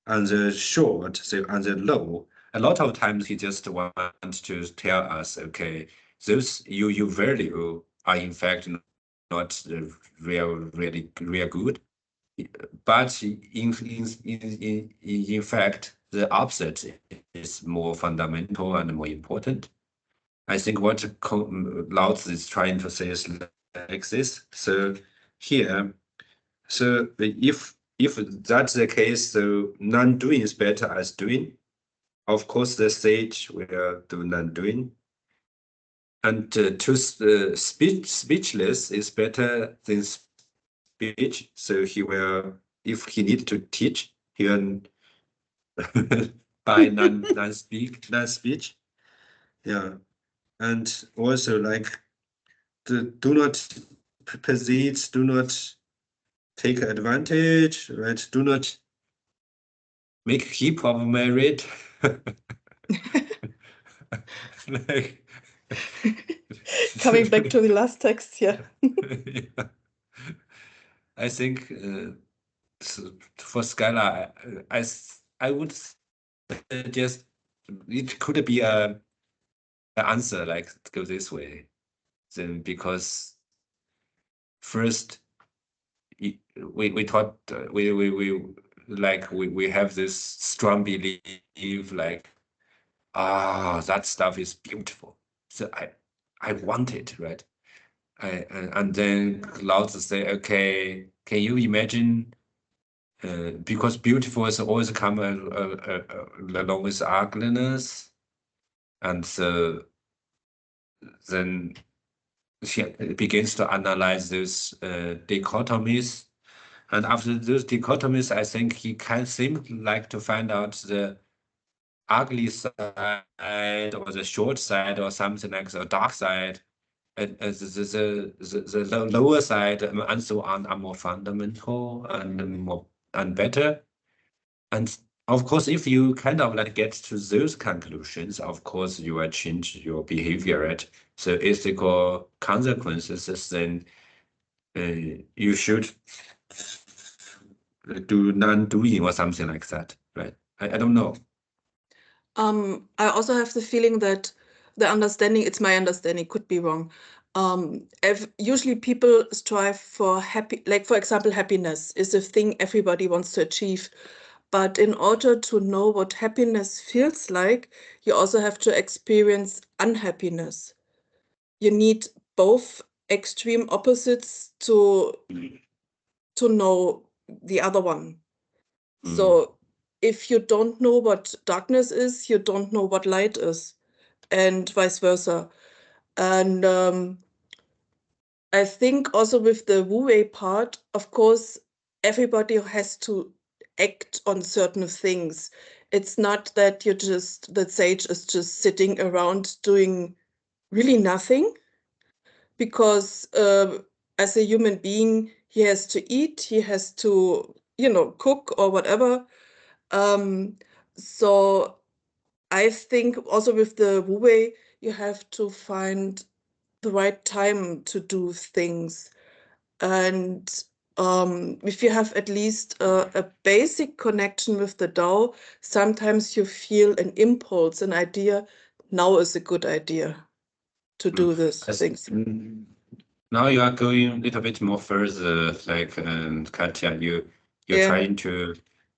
on the short, on the low. A lot of times he just wants to tell us, okay, those you value are in fact not really good. But in fact, the opposite is more fundamental and more important. I think what Laozi is trying to say is like this. So here, if if that's the case, so non-doing is better as doing. Of course, the sage will do non-doing. And speechless is better than speech. So he will, if he needs to teach, he will by non-speech. Yeah. And also like do not possess, do not take advantage, right? Do not make hip hop married. Like, Coming back to the last text, yeah. yeah. I think for Scala, I would suggest it could be an answer like go this way. Then because first we thought we have this strong belief like that stuff is beautiful, so I want it, right? And then Laozi say, okay, can you imagine because beautiful is always come along with ugliness, and so then she begins to analyze those dichotomies. And after those dichotomies, I think he can seem like to find out the ugly side or the short side or something like the dark side, the lower side and so on are more fundamental and better. And of course, if you kind of like get to those conclusions, of course you will change your behavior, right? So ethical consequences, then you should do non-doing or something like that, right? I don't know. I also have the feeling that the understanding, it's my understanding, could be wrong. Usually people strive for like for example, happiness is a thing everybody wants to achieve. But in order to know what happiness feels like, you also have to experience unhappiness. You need both extreme opposites to know the other one. So if you don't know what darkness is, you don't know what light is, and vice versa. And I think also with the Wu Wei part, of course, everybody has to act on certain things. It's not that that sage is just sitting around doing really nothing, because as a human being, he has to eat, he has to, cook or whatever. So I think also with the Wu Wei, you have to find the right time to do things. And if you have at least a basic connection with the Dao, sometimes you feel an impulse, an idea, now is a good idea to do these things. Now you are going a little bit more further, like Katja, you're trying to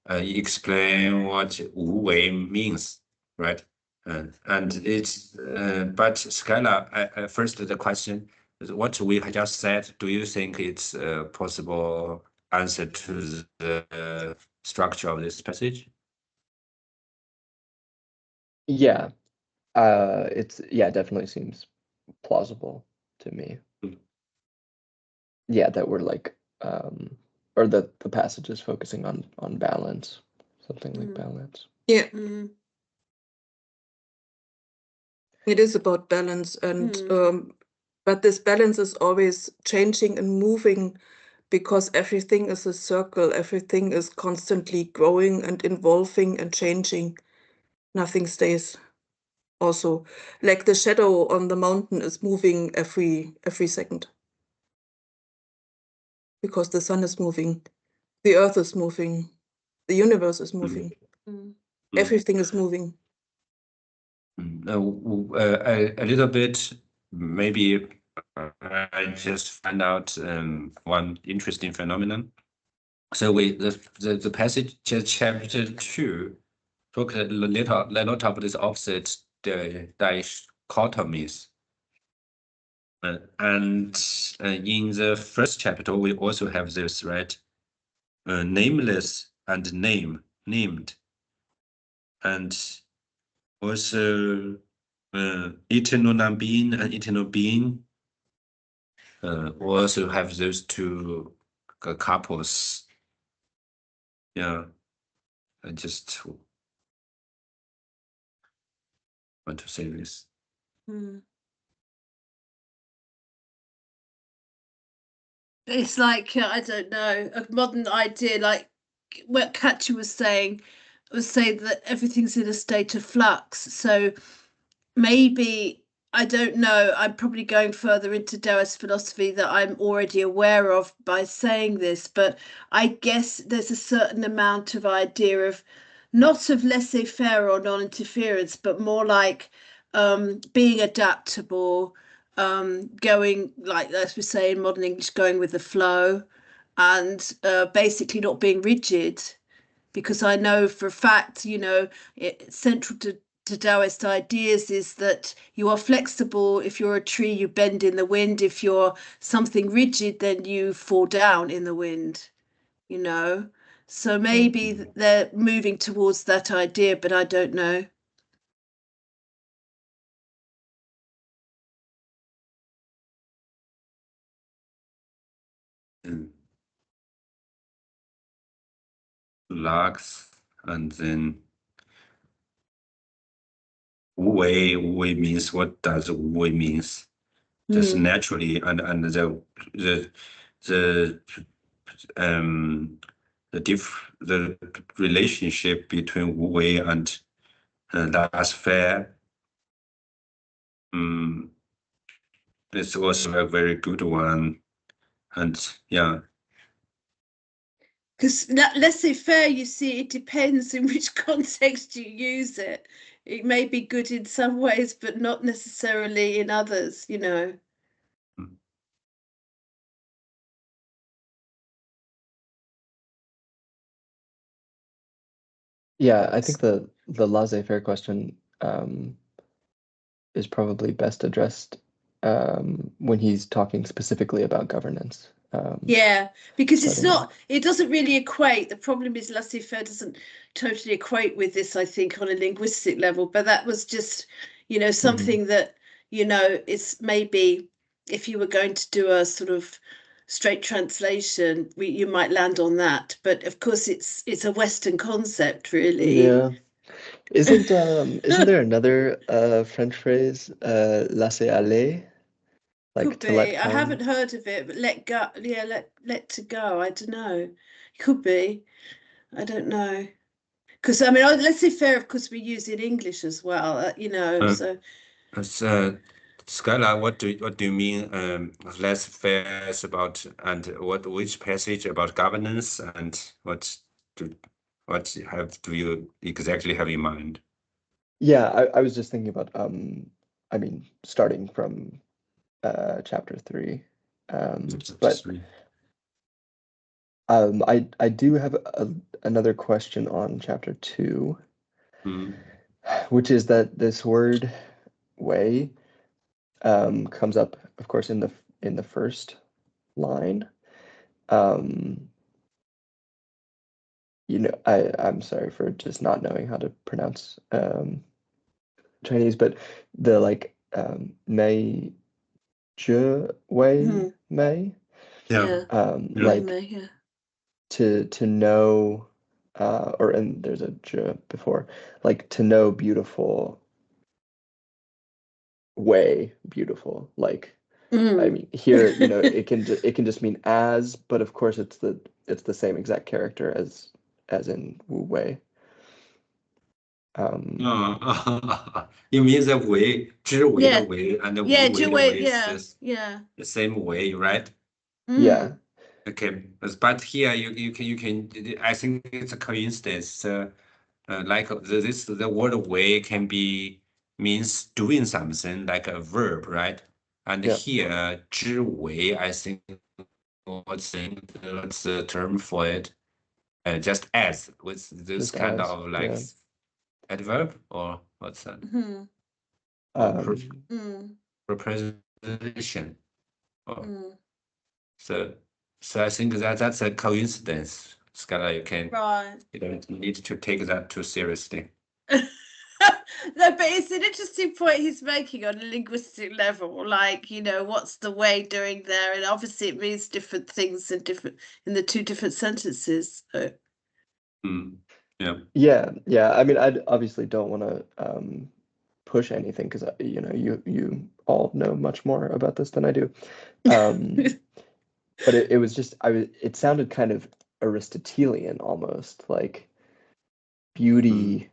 explain what Wu Wei means, right? And it's but Skylar, first the question is what we just said. Do you think it's a possible answer to the structure of this passage? Yeah, definitely seems plausible to me. Yeah, that we're like or the passage is focusing on balance, something like balance. Yeah. It is about balance, and but this balance is always changing and moving, because everything is a circle, everything is constantly growing and evolving and changing. Nothing stays. Also, like the shadow on the mountain is moving every second, because the sun is moving, the earth is moving, the universe is moving, everything is moving. A little bit, maybe I just find out one interesting phenomenon. So the passage chapter 2 talks a lot about this opposite dichotomies. And in the first chapter, we also have this, right? nameless and named, and also eternal non-being and eternal being. We also have those two couples. Yeah, I just want to say this. It's like, I don't know, a modern idea, like what Katja was saying that everything's in a state of flux. So maybe, I don't know, I'm probably going further into Taoist philosophy that I'm already aware of by saying this, but I guess there's a certain amount of idea of not of laissez-faire or non-interference, but more like being adaptable, going, like as we say in modern English, going with the flow, and basically not being rigid. Because I know for a fact, central to Taoist ideas is that you are flexible. If you're a tree, you bend in the wind. If you're something rigid, then you fall down in the wind, So maybe they're moving towards that idea, but I don't know. Lux, and then Wu Wei means, what does Wu Wei means? Just naturally, and the relationship between Wu Wei and that's fair. It's also a very good one, and yeah. Because laissez-faire, you see, it depends in which context you use it. It may be good in some ways, but not necessarily in others, Yeah, I think the laissez-faire question is probably best addressed when he's talking specifically about governance. Yeah, because it doesn't really equate. The problem is laissez-faire doesn't totally equate with this, I think, on a linguistic level. But that was just, something that, it's maybe if you were going to do a sort of straight translation, you might land on that. But of course, it's a Western concept, really. Yeah. Isn't there another French phrase, laisser aller? Like Could to be. let I come? haven't heard of it, but let go. Yeah, let to go. I don't know. Could be. I don't know. Because I mean, laissez-faire, of course, we use in English as well. So. Skylar, what do you mean? Laissez-faire is about, and which passage about governance, and what do you exactly have in mind? Yeah, I was just thinking about I mean, starting from chapter 3. But I do have another question on chapter 2, which is that this word way comes up, of course, in the first line. I'm sorry for just not knowing how to pronounce Chinese, but the like mei zhe wei mei. Yeah. Like to know, and there's a zhe before, like to know beautiful way, beautiful. Like I mean, here, it can just mean as, but of course it's the same exact character as in Wu Wei. You mean the way, 知为的为 and the 无为的为 is the same way, right? Yeah. Okay, but here you can I think it's a coincidence. Like the word way can be means doing something like a verb, right? And here 知为 I think what's the term for it? Just as with this Just kind as, of like adverb, or what's that? Preposition. So I think that's a coincidence. Scala, you can. Right. You don't need to take that too seriously. No, but it's an interesting point he's making on a linguistic level. Like, you know, what's the way doing there? And obviously it means different things in the two different sentences. So. Yeah. Yeah. I mean, I obviously don't want to push anything because you know you all know much more about this than I do. But it was just it sounded kind of Aristotelian almost, like beauty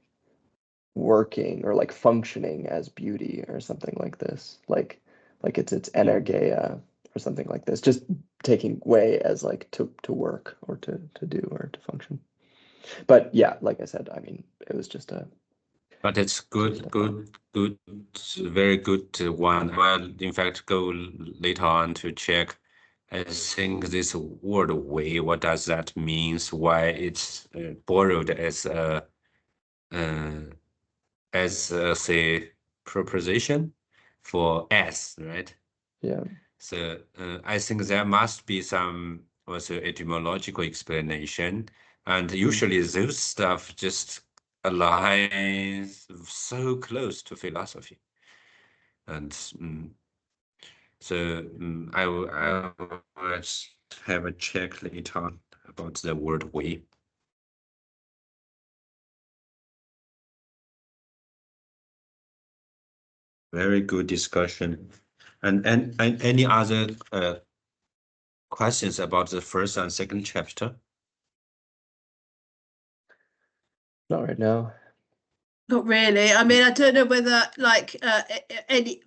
working or like functioning as beauty or something like this, like it's energeia or something like this, just taking way as like to work or to do or to function. But yeah, like I said, I mean, it was just a. But it's good, very good one. Well, in fact, go later on to check. I think this word "way," what does that mean? Why it's borrowed as a say preposition for "as," right? Yeah. So I think there must be some also etymological explanation, and usually those stuff just aligns so close to philosophy. And so I will have a check later on about the word "way." Very good discussion. And any other questions about the first and second chapter? Not right now. Not really. I mean, I don't know whether like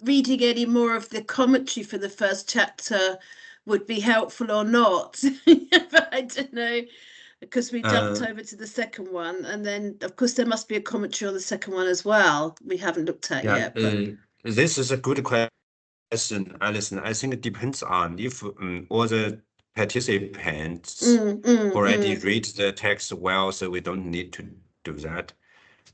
reading any more of the commentary for the first chapter would be helpful or not. But I don't know, because we jumped over to the second one, and then of course there must be a commentary on the second one as well. We haven't looked at yet. But... This is a good question, Alison. I think it depends on if all the participants already read the text well, so we don't need to do that.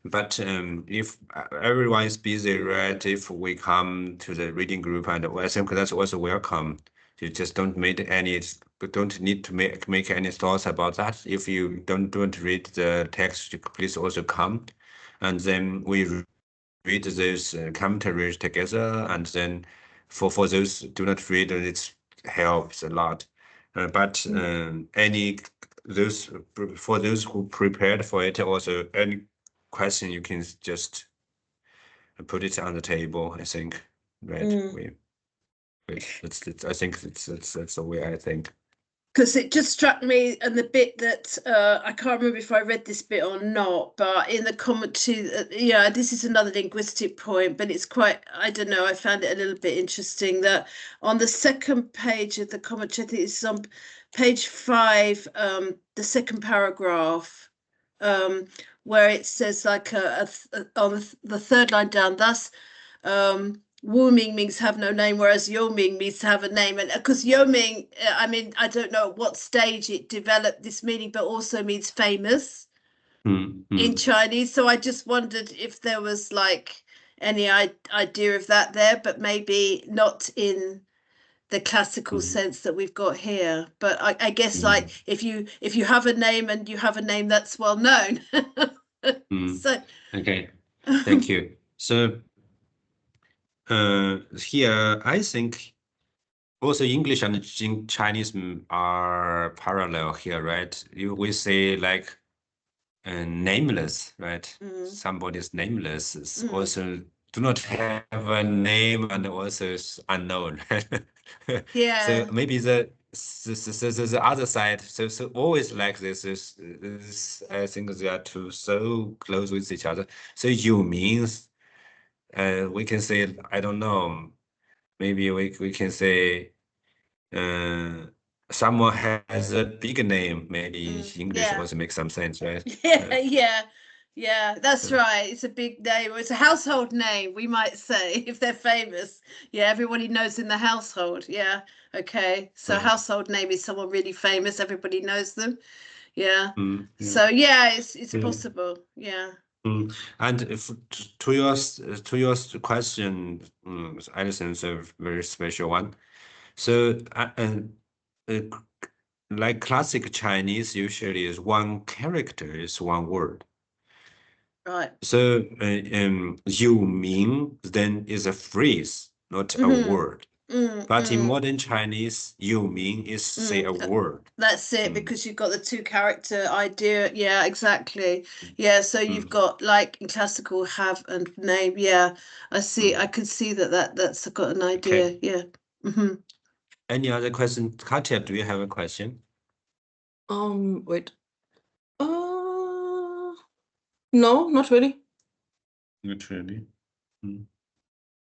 But if everyone is busy, right, if we come to the reading group, and I think that's also welcome. You just don't need to make any thoughts about that. If you don't read the text, please also come, and then we read those commentaries together. And then for those who do not read, it helps a lot. But for those who prepared for it, also any question you can just put it on the table. I think, right? I think that's the way I think. Because it just struck me, and the bit that I can't remember if I read this bit or not, but in the commentary, yeah, this is another linguistic point, but it's quite, I don't know, I found it a little bit interesting that on the second page of the commentary, I think it's on page 5, the second paragraph, where it says like on the third line down, thus, Wu Ming means have no name, whereas Yo Ming means to have a name. And because Yo Ming, I mean, I don't know at what stage it developed this meaning, but also means famous in Chinese. So I just wondered if there was like any idea of that there, but maybe not in the classical sense that we've got here. But I guess like if you have a name and you have a name that's well known. So okay, thank you. So here I think also English and Chinese are parallel here, right? We say like nameless, right? Somebody's nameless is also do not have a name and also is unknown. yeah. So maybe the other side, so always like this is I think they are two so close with each other. So you means we can say, I don't know, maybe we can say someone has a big name, maybe English also makes some sense, right? Yeah, that's right. It's a big name. It's a household name, we might say, if they're famous. Yeah, everybody knows in the household. Yeah, okay. So household name is someone really famous. Everybody knows them. Yeah. So yeah, it's possible. Yeah. And if, to your question, Alison, is a very special one. So like classic Chinese, usually is one character is one word. Right. So, 有名 then is a phrase, not a word. But in modern Chinese, 有名 is say a word. That's it, because you've got the two character idea. Yeah, exactly. Yeah, so you've got like in classical have and name. Yeah, I see. I can see that's got an idea. Okay. Yeah. Any other question? Katya, do you have a question? Wait. No, not really. Not really.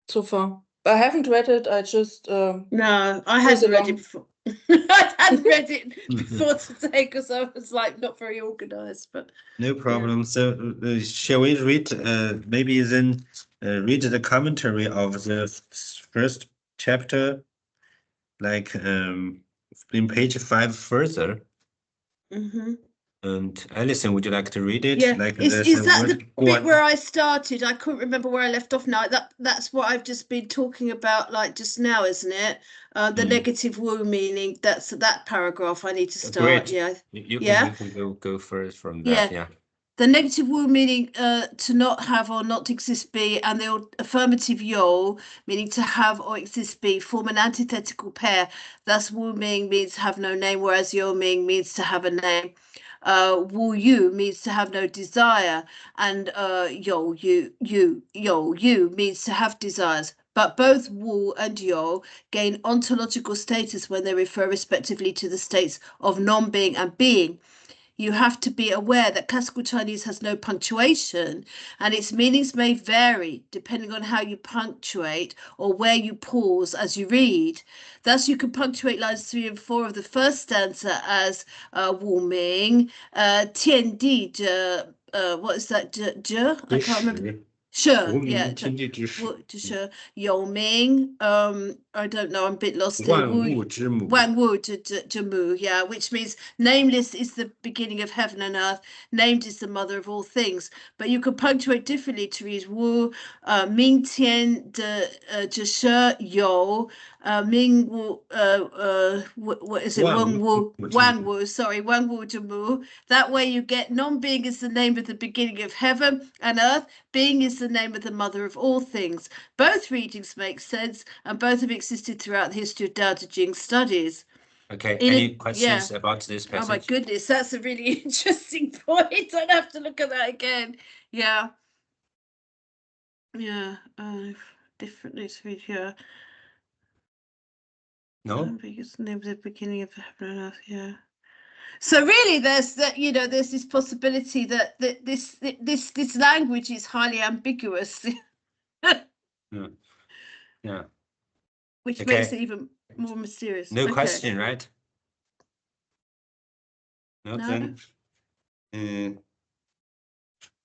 So far. I haven't read it. I just No, I hadn't read it before. I hadn't read it before today because I was like not very organized. But no problem. Yeah. So shall we read? Maybe then read the commentary of the first chapter, like in page 5 further. And Alison, would you like to read it? Yeah, like is that the bit where I started? I couldn't remember where I left off now. That's what I've just been talking about, like just now, isn't it? The negative Wu meaning. That's that paragraph I need to start. Great. Yeah, you can go first from that. Yeah. The negative Wu meaning to not have or not exist be, and the affirmative Yo meaning to have or exist be, form an antithetical pair. Thus, Wu Ming means have no name, whereas Yo Ming means to have a name. Wu Yu means to have no desire, and Yo Yu means to have desires. But both Wu and Yo gain ontological status when they refer respectively to the states of non-being and being. You have to be aware that classical Chinese has no punctuation, and its meanings may vary depending on how you punctuate or where you pause as you read. Thus, you can punctuate lines 3 and 4 of the first stanza as Wu Ming, Tian Di, what is that? I can't remember. Sure, yeah. Yo Ming, I don't know, I'm a bit lost there. Wan Wu to Mu, yeah, which means nameless is the beginning of heaven and earth, named is the mother of all things. But you could punctuate differently to read Wu, Ming Tian de She Yo, Ming Wu, what is it? Wang Wu, sorry, Wang Wu to Mu. That way you get non-being is the name of the beginning of heaven and earth, being is the name of the mother of all things. Both readings make sense, and both have existed throughout the history of DaoDeJing studies. Okay, any questions about this passage? Oh my goodness, that's a really interesting point. I'd have to look at that again. Yeah. Yeah, differently to read here. No? Because the name of the beginning of heaven and earth, yeah. So really, there's that, there's this possibility that this language is highly ambiguous. Yeah. Which makes it even more mysterious. No question, right? No, then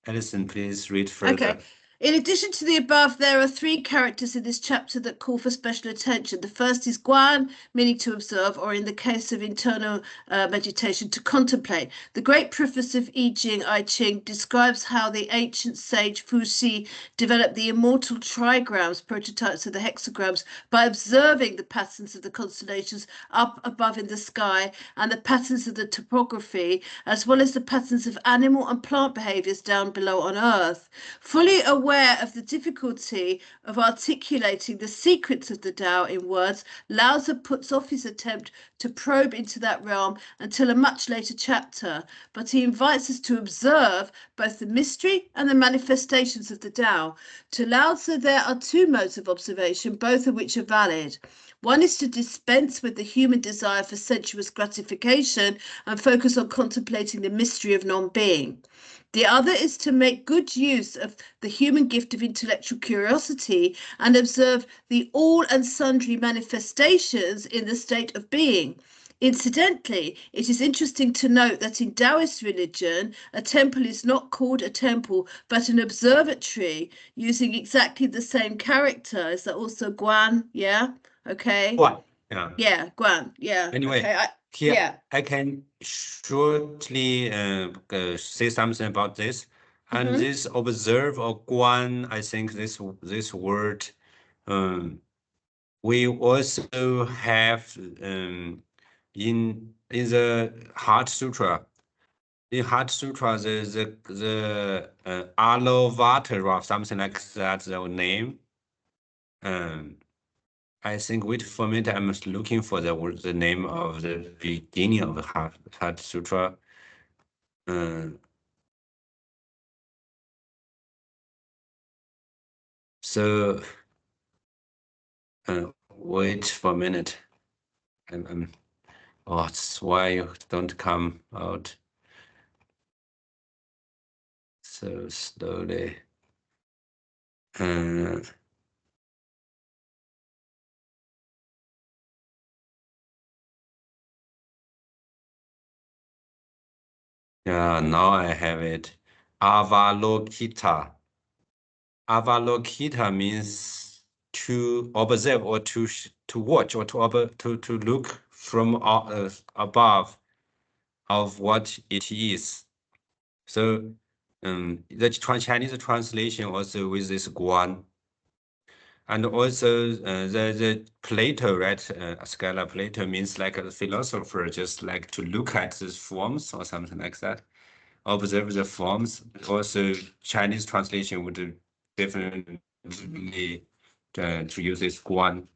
Alison, please read further. Okay. In addition to the above, there are 3 characters in this chapter that call for special attention. The first is Guan, meaning to observe, or in the case of internal meditation, to contemplate. The great preface of I Ching describes how the ancient sage Fu Xi developed the immortal trigrams, prototypes of the hexagrams, by observing the patterns of the constellations up above in the sky and the patterns of the topography, as well as the patterns of animal and plant behaviors down below on Earth. Fully aware of the difficulty of articulating the secrets of the Tao in words, Laozi puts off his attempt to probe into that realm until a much later chapter, but he invites us to observe both the mystery and the manifestations of the Tao. To Laozi, there are 2 modes of observation, both of which are valid. One is to dispense with the human desire for sensuous gratification and focus on contemplating the mystery of non-being. The other is to make good use of the human gift of intellectual curiosity and observe the all and sundry manifestations in the state of being. Incidentally, it is interesting to note that in Taoist religion, a temple is not called a temple, but an observatory using exactly the same character. Is that also Guan? Yeah. Okay. Guan. Yeah. Yeah. Guan. Yeah. Anyway. Okay. I can shortly say something about this. And this observe or guan, I think this word, we also have in in the Heart Sutra. In Heart Sutra, the Alovata or something like that, the name. I think wait for a minute. I'm looking for the name of the beginning of the Heart Sutra. So wait for a minute. Oh, that's why you don't come out so slowly. Yeah, now I have it. Avalokita. Avalokita means to observe or to watch or to look from above of what it is. So the Chinese translation also with this guan. And also the Plato, right? Scholar Plato means like a philosopher, just like to look at these forms or something like that. Observe the forms. Also, Chinese translation would definitely to use this guan.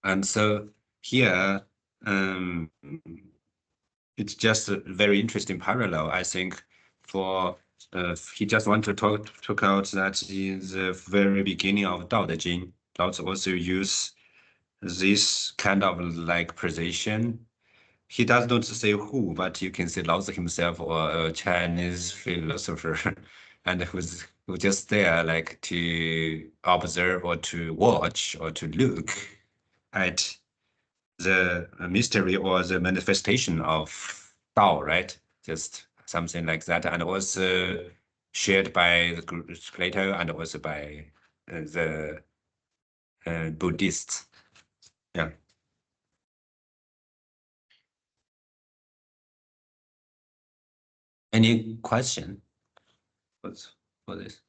And so here, it's just a very interesting parallel, I think, for he just want to talk out that in the very beginning of DaoDeJing, Laozi also use this kind of like position. He does not say who, but you can say Laozi himself or a Chinese philosopher, and who's just there like to observe or to watch or to look at the mystery or the manifestation of Tao, right? Just something like that, and also shared by the Plato and also by the Buddhists. Yeah. Any question for this?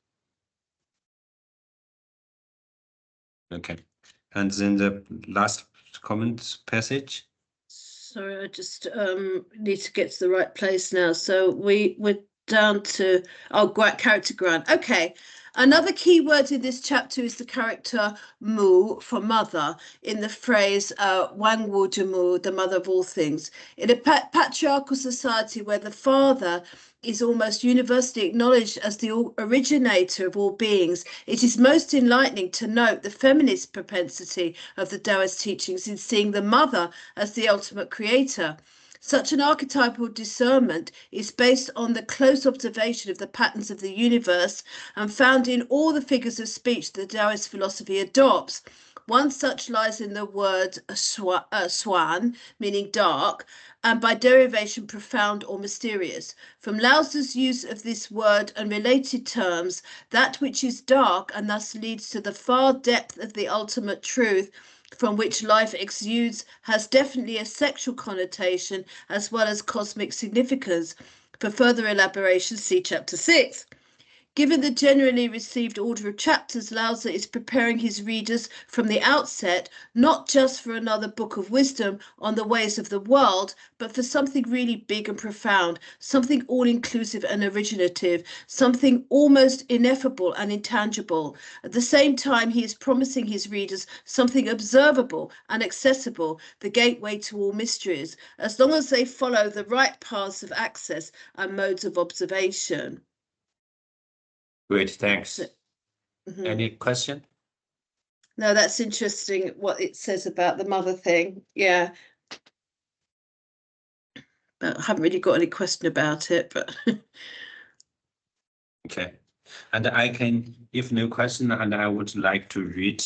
Okay. And then the last comment passage. Sorry, I just need to get to the right place now. So we're down to character grant. Okay. Another key word in this chapter is the character mu for mother in the phrase Wang Wu Jimu, the mother of all things. In a patriarchal society where the father is almost universally acknowledged as the originator of all beings, it is most enlightening to note the feminist propensity of the Taoist teachings in seeing the mother as the ultimate creator. Such an archetypal discernment is based on the close observation of the patterns of the universe and found in all the figures of speech the Taoist philosophy adopts. One such lies in the word swan, meaning dark, and by derivation profound or mysterious. From Laozi's use of this word and related terms, that which is dark and thus leads to the far depth of the ultimate truth from which life exudes has definitely a sexual connotation as well as cosmic significance. For further elaboration, see Chapter 6. Given the generally received order of chapters, Laozi is preparing his readers from the outset, not just for another book of wisdom on the ways of the world, but for something really big and profound, something all-inclusive and originative, something almost ineffable and intangible. At the same time, he is promising his readers something observable and accessible, the gateway to all mysteries, as long as they follow the right paths of access and modes of observation. Great, thanks. Mm-hmm. Any question? No, that's interesting what it says about the mother thing. Yeah. But I haven't really got any question about it, but okay. And I can, if no question, and I would like to read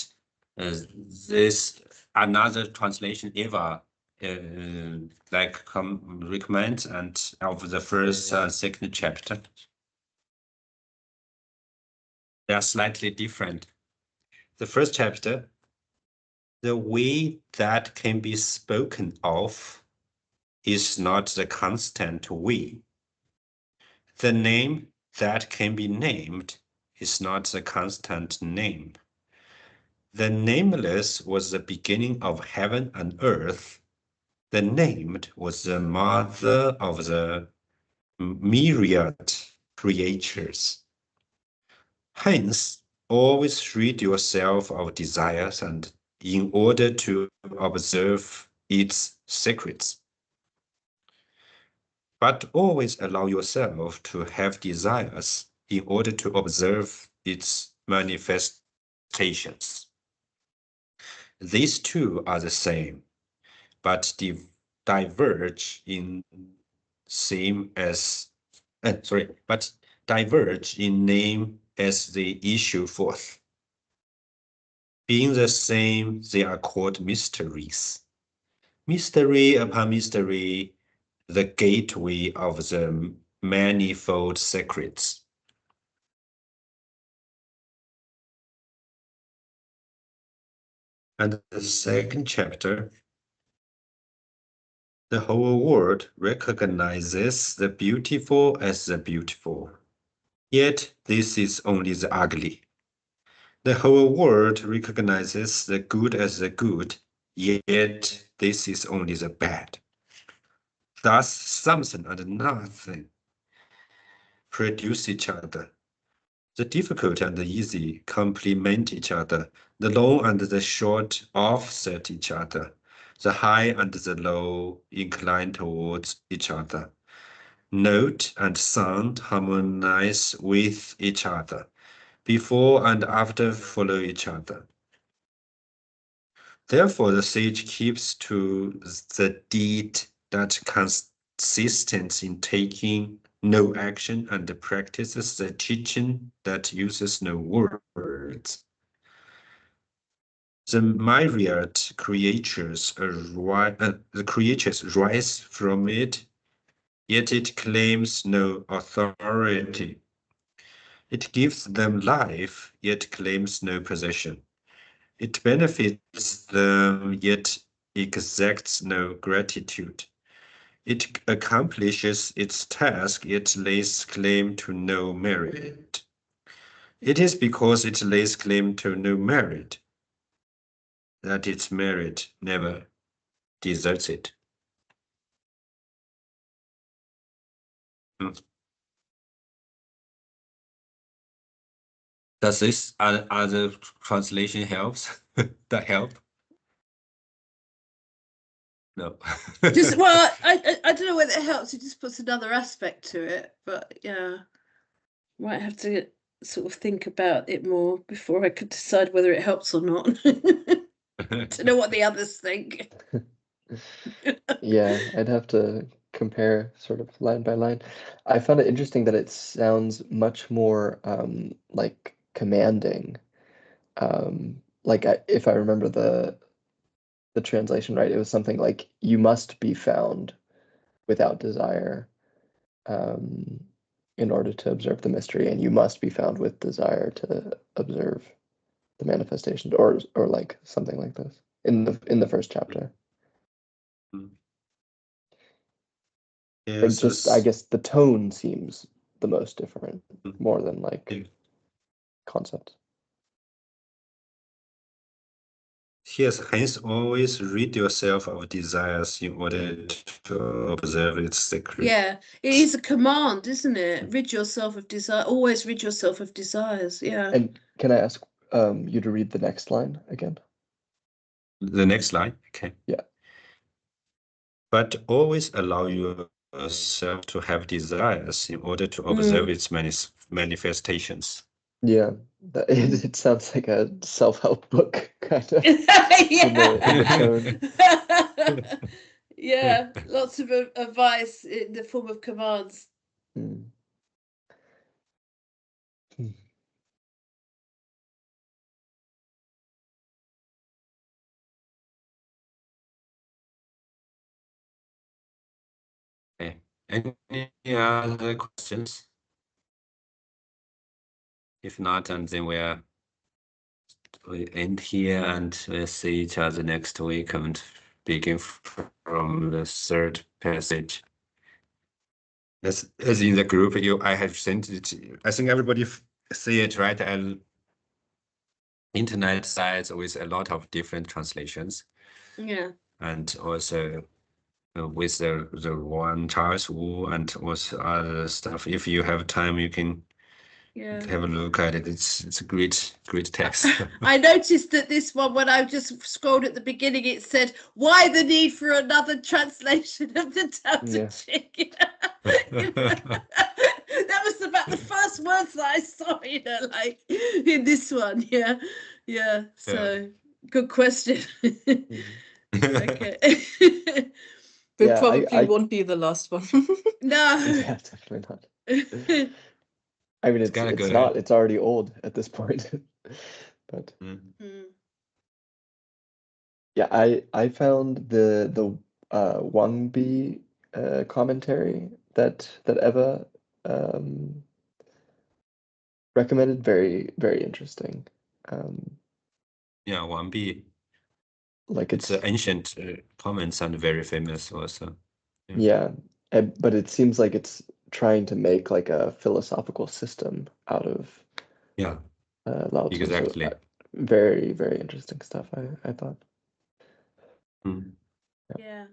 this another translation Eva recommend and of the first second chapter. They are slightly different. The first chapter, the way that can be spoken of is not the constant we. The name that can be named is not the constant name. The nameless was the beginning of heaven and earth. the named was the mother of the myriad creatures. Hence, always rid yourself of desires and in order to observe its secrets. But always allow yourself to have desires in order to observe its manifestations. These two are the same, but diverge in diverge in name as they issue forth. Being the same, they are called mysteries. Mystery upon mystery, the gateway of the manifold secrets. And the second chapter, the whole world recognizes the beautiful as the beautiful. Yet this is only the ugly. The whole world recognizes the good as the good, yet this is only the bad. Thus something and nothing produce each other. The difficult and the easy complement each other. The long and the short offset each other. The high and the low incline towards each other. Note and sound harmonize with each other. Before and after follow each other. Therefore, the sage keeps to the deed that consists in taking no action and practices the teaching that uses no words. The myriad creatures rise from it, yet it claims no authority. It gives them life, yet claims no possession. It benefits them, yet exacts no gratitude. It accomplishes its task, yet lays claim to no merit. It is because it lays claim to no merit that its merit never deserts it. Does this other translation helps? That help? No. Well, I don't know whether it helps. It just puts another aspect to it, but yeah, might have to sort of think about it more before I could decide whether it helps or not. To know what the others think. Yeah, I'd have to compare sort of line by line. I found it interesting that it sounds much more like commanding. If I remember the translation right, it was something like you must be found without desire in order to observe the mystery, and you must be found with desire to observe the manifestations, or like something like this in the first chapter. Yes, just I guess the tone seems the most different, more than like concept. Yes, hence always rid yourself of desires in order to observe its secret. Yeah, it is a command, isn't it? Rid yourself of desire. Always rid yourself of desires. Yeah. And can I ask you to read the next line again? The next line, okay. Yeah. But always allow yourself to have desires in order to observe its manifestations. Yeah, it sounds like a self-help book kind of. Yeah. in the tone. Yeah, lots of advice in the form of commands. Hmm. Okay. Any other questions? If not, and then we end here and we'll see each other next week and begin from the third passage. As in the group, I have sent it. I think everybody see it, right? And internet sites with a lot of different translations. Yeah. And also with the one Charles Wu and also other stuff. If you have time, you can have a look at it. It's a great text. I noticed that this one, when I just scrolled at the beginning, it said, "Why the need for another translation of the DaoDeJing?" That was about the first words that I saw, like in this one. Yeah. So good question. Okay. Will probably won't be the last one. No. Yeah, definitely not. I mean, it's not. It's already old at this point. But yeah, I found the Wang Bi commentary that Eva recommended very, very interesting. Yeah, Wang Bi. Like it's an ancient comments and very famous also. Yeah, but it seems like it's trying to make like a philosophical system out of Laozi. Exactly. So, very, very interesting stuff, I thought. Yeah.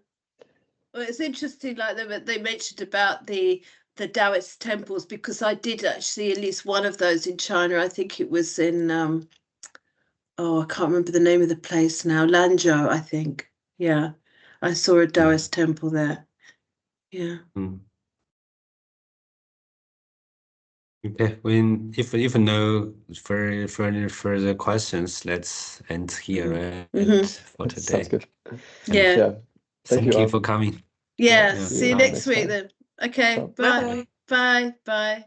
Well, it's interesting, like they mentioned about the Taoist temples, because I did actually see at least one of those in China. I think it was in I can't remember the name of the place now. Lanzhou, I think. Yeah, I saw a Taoist temple there. Yeah. Okay. If no further questions, let's end here for today. Sounds good. Yeah. Thank you for coming. Yeah. See you next week then. Okay. Bye. Bye. Bye.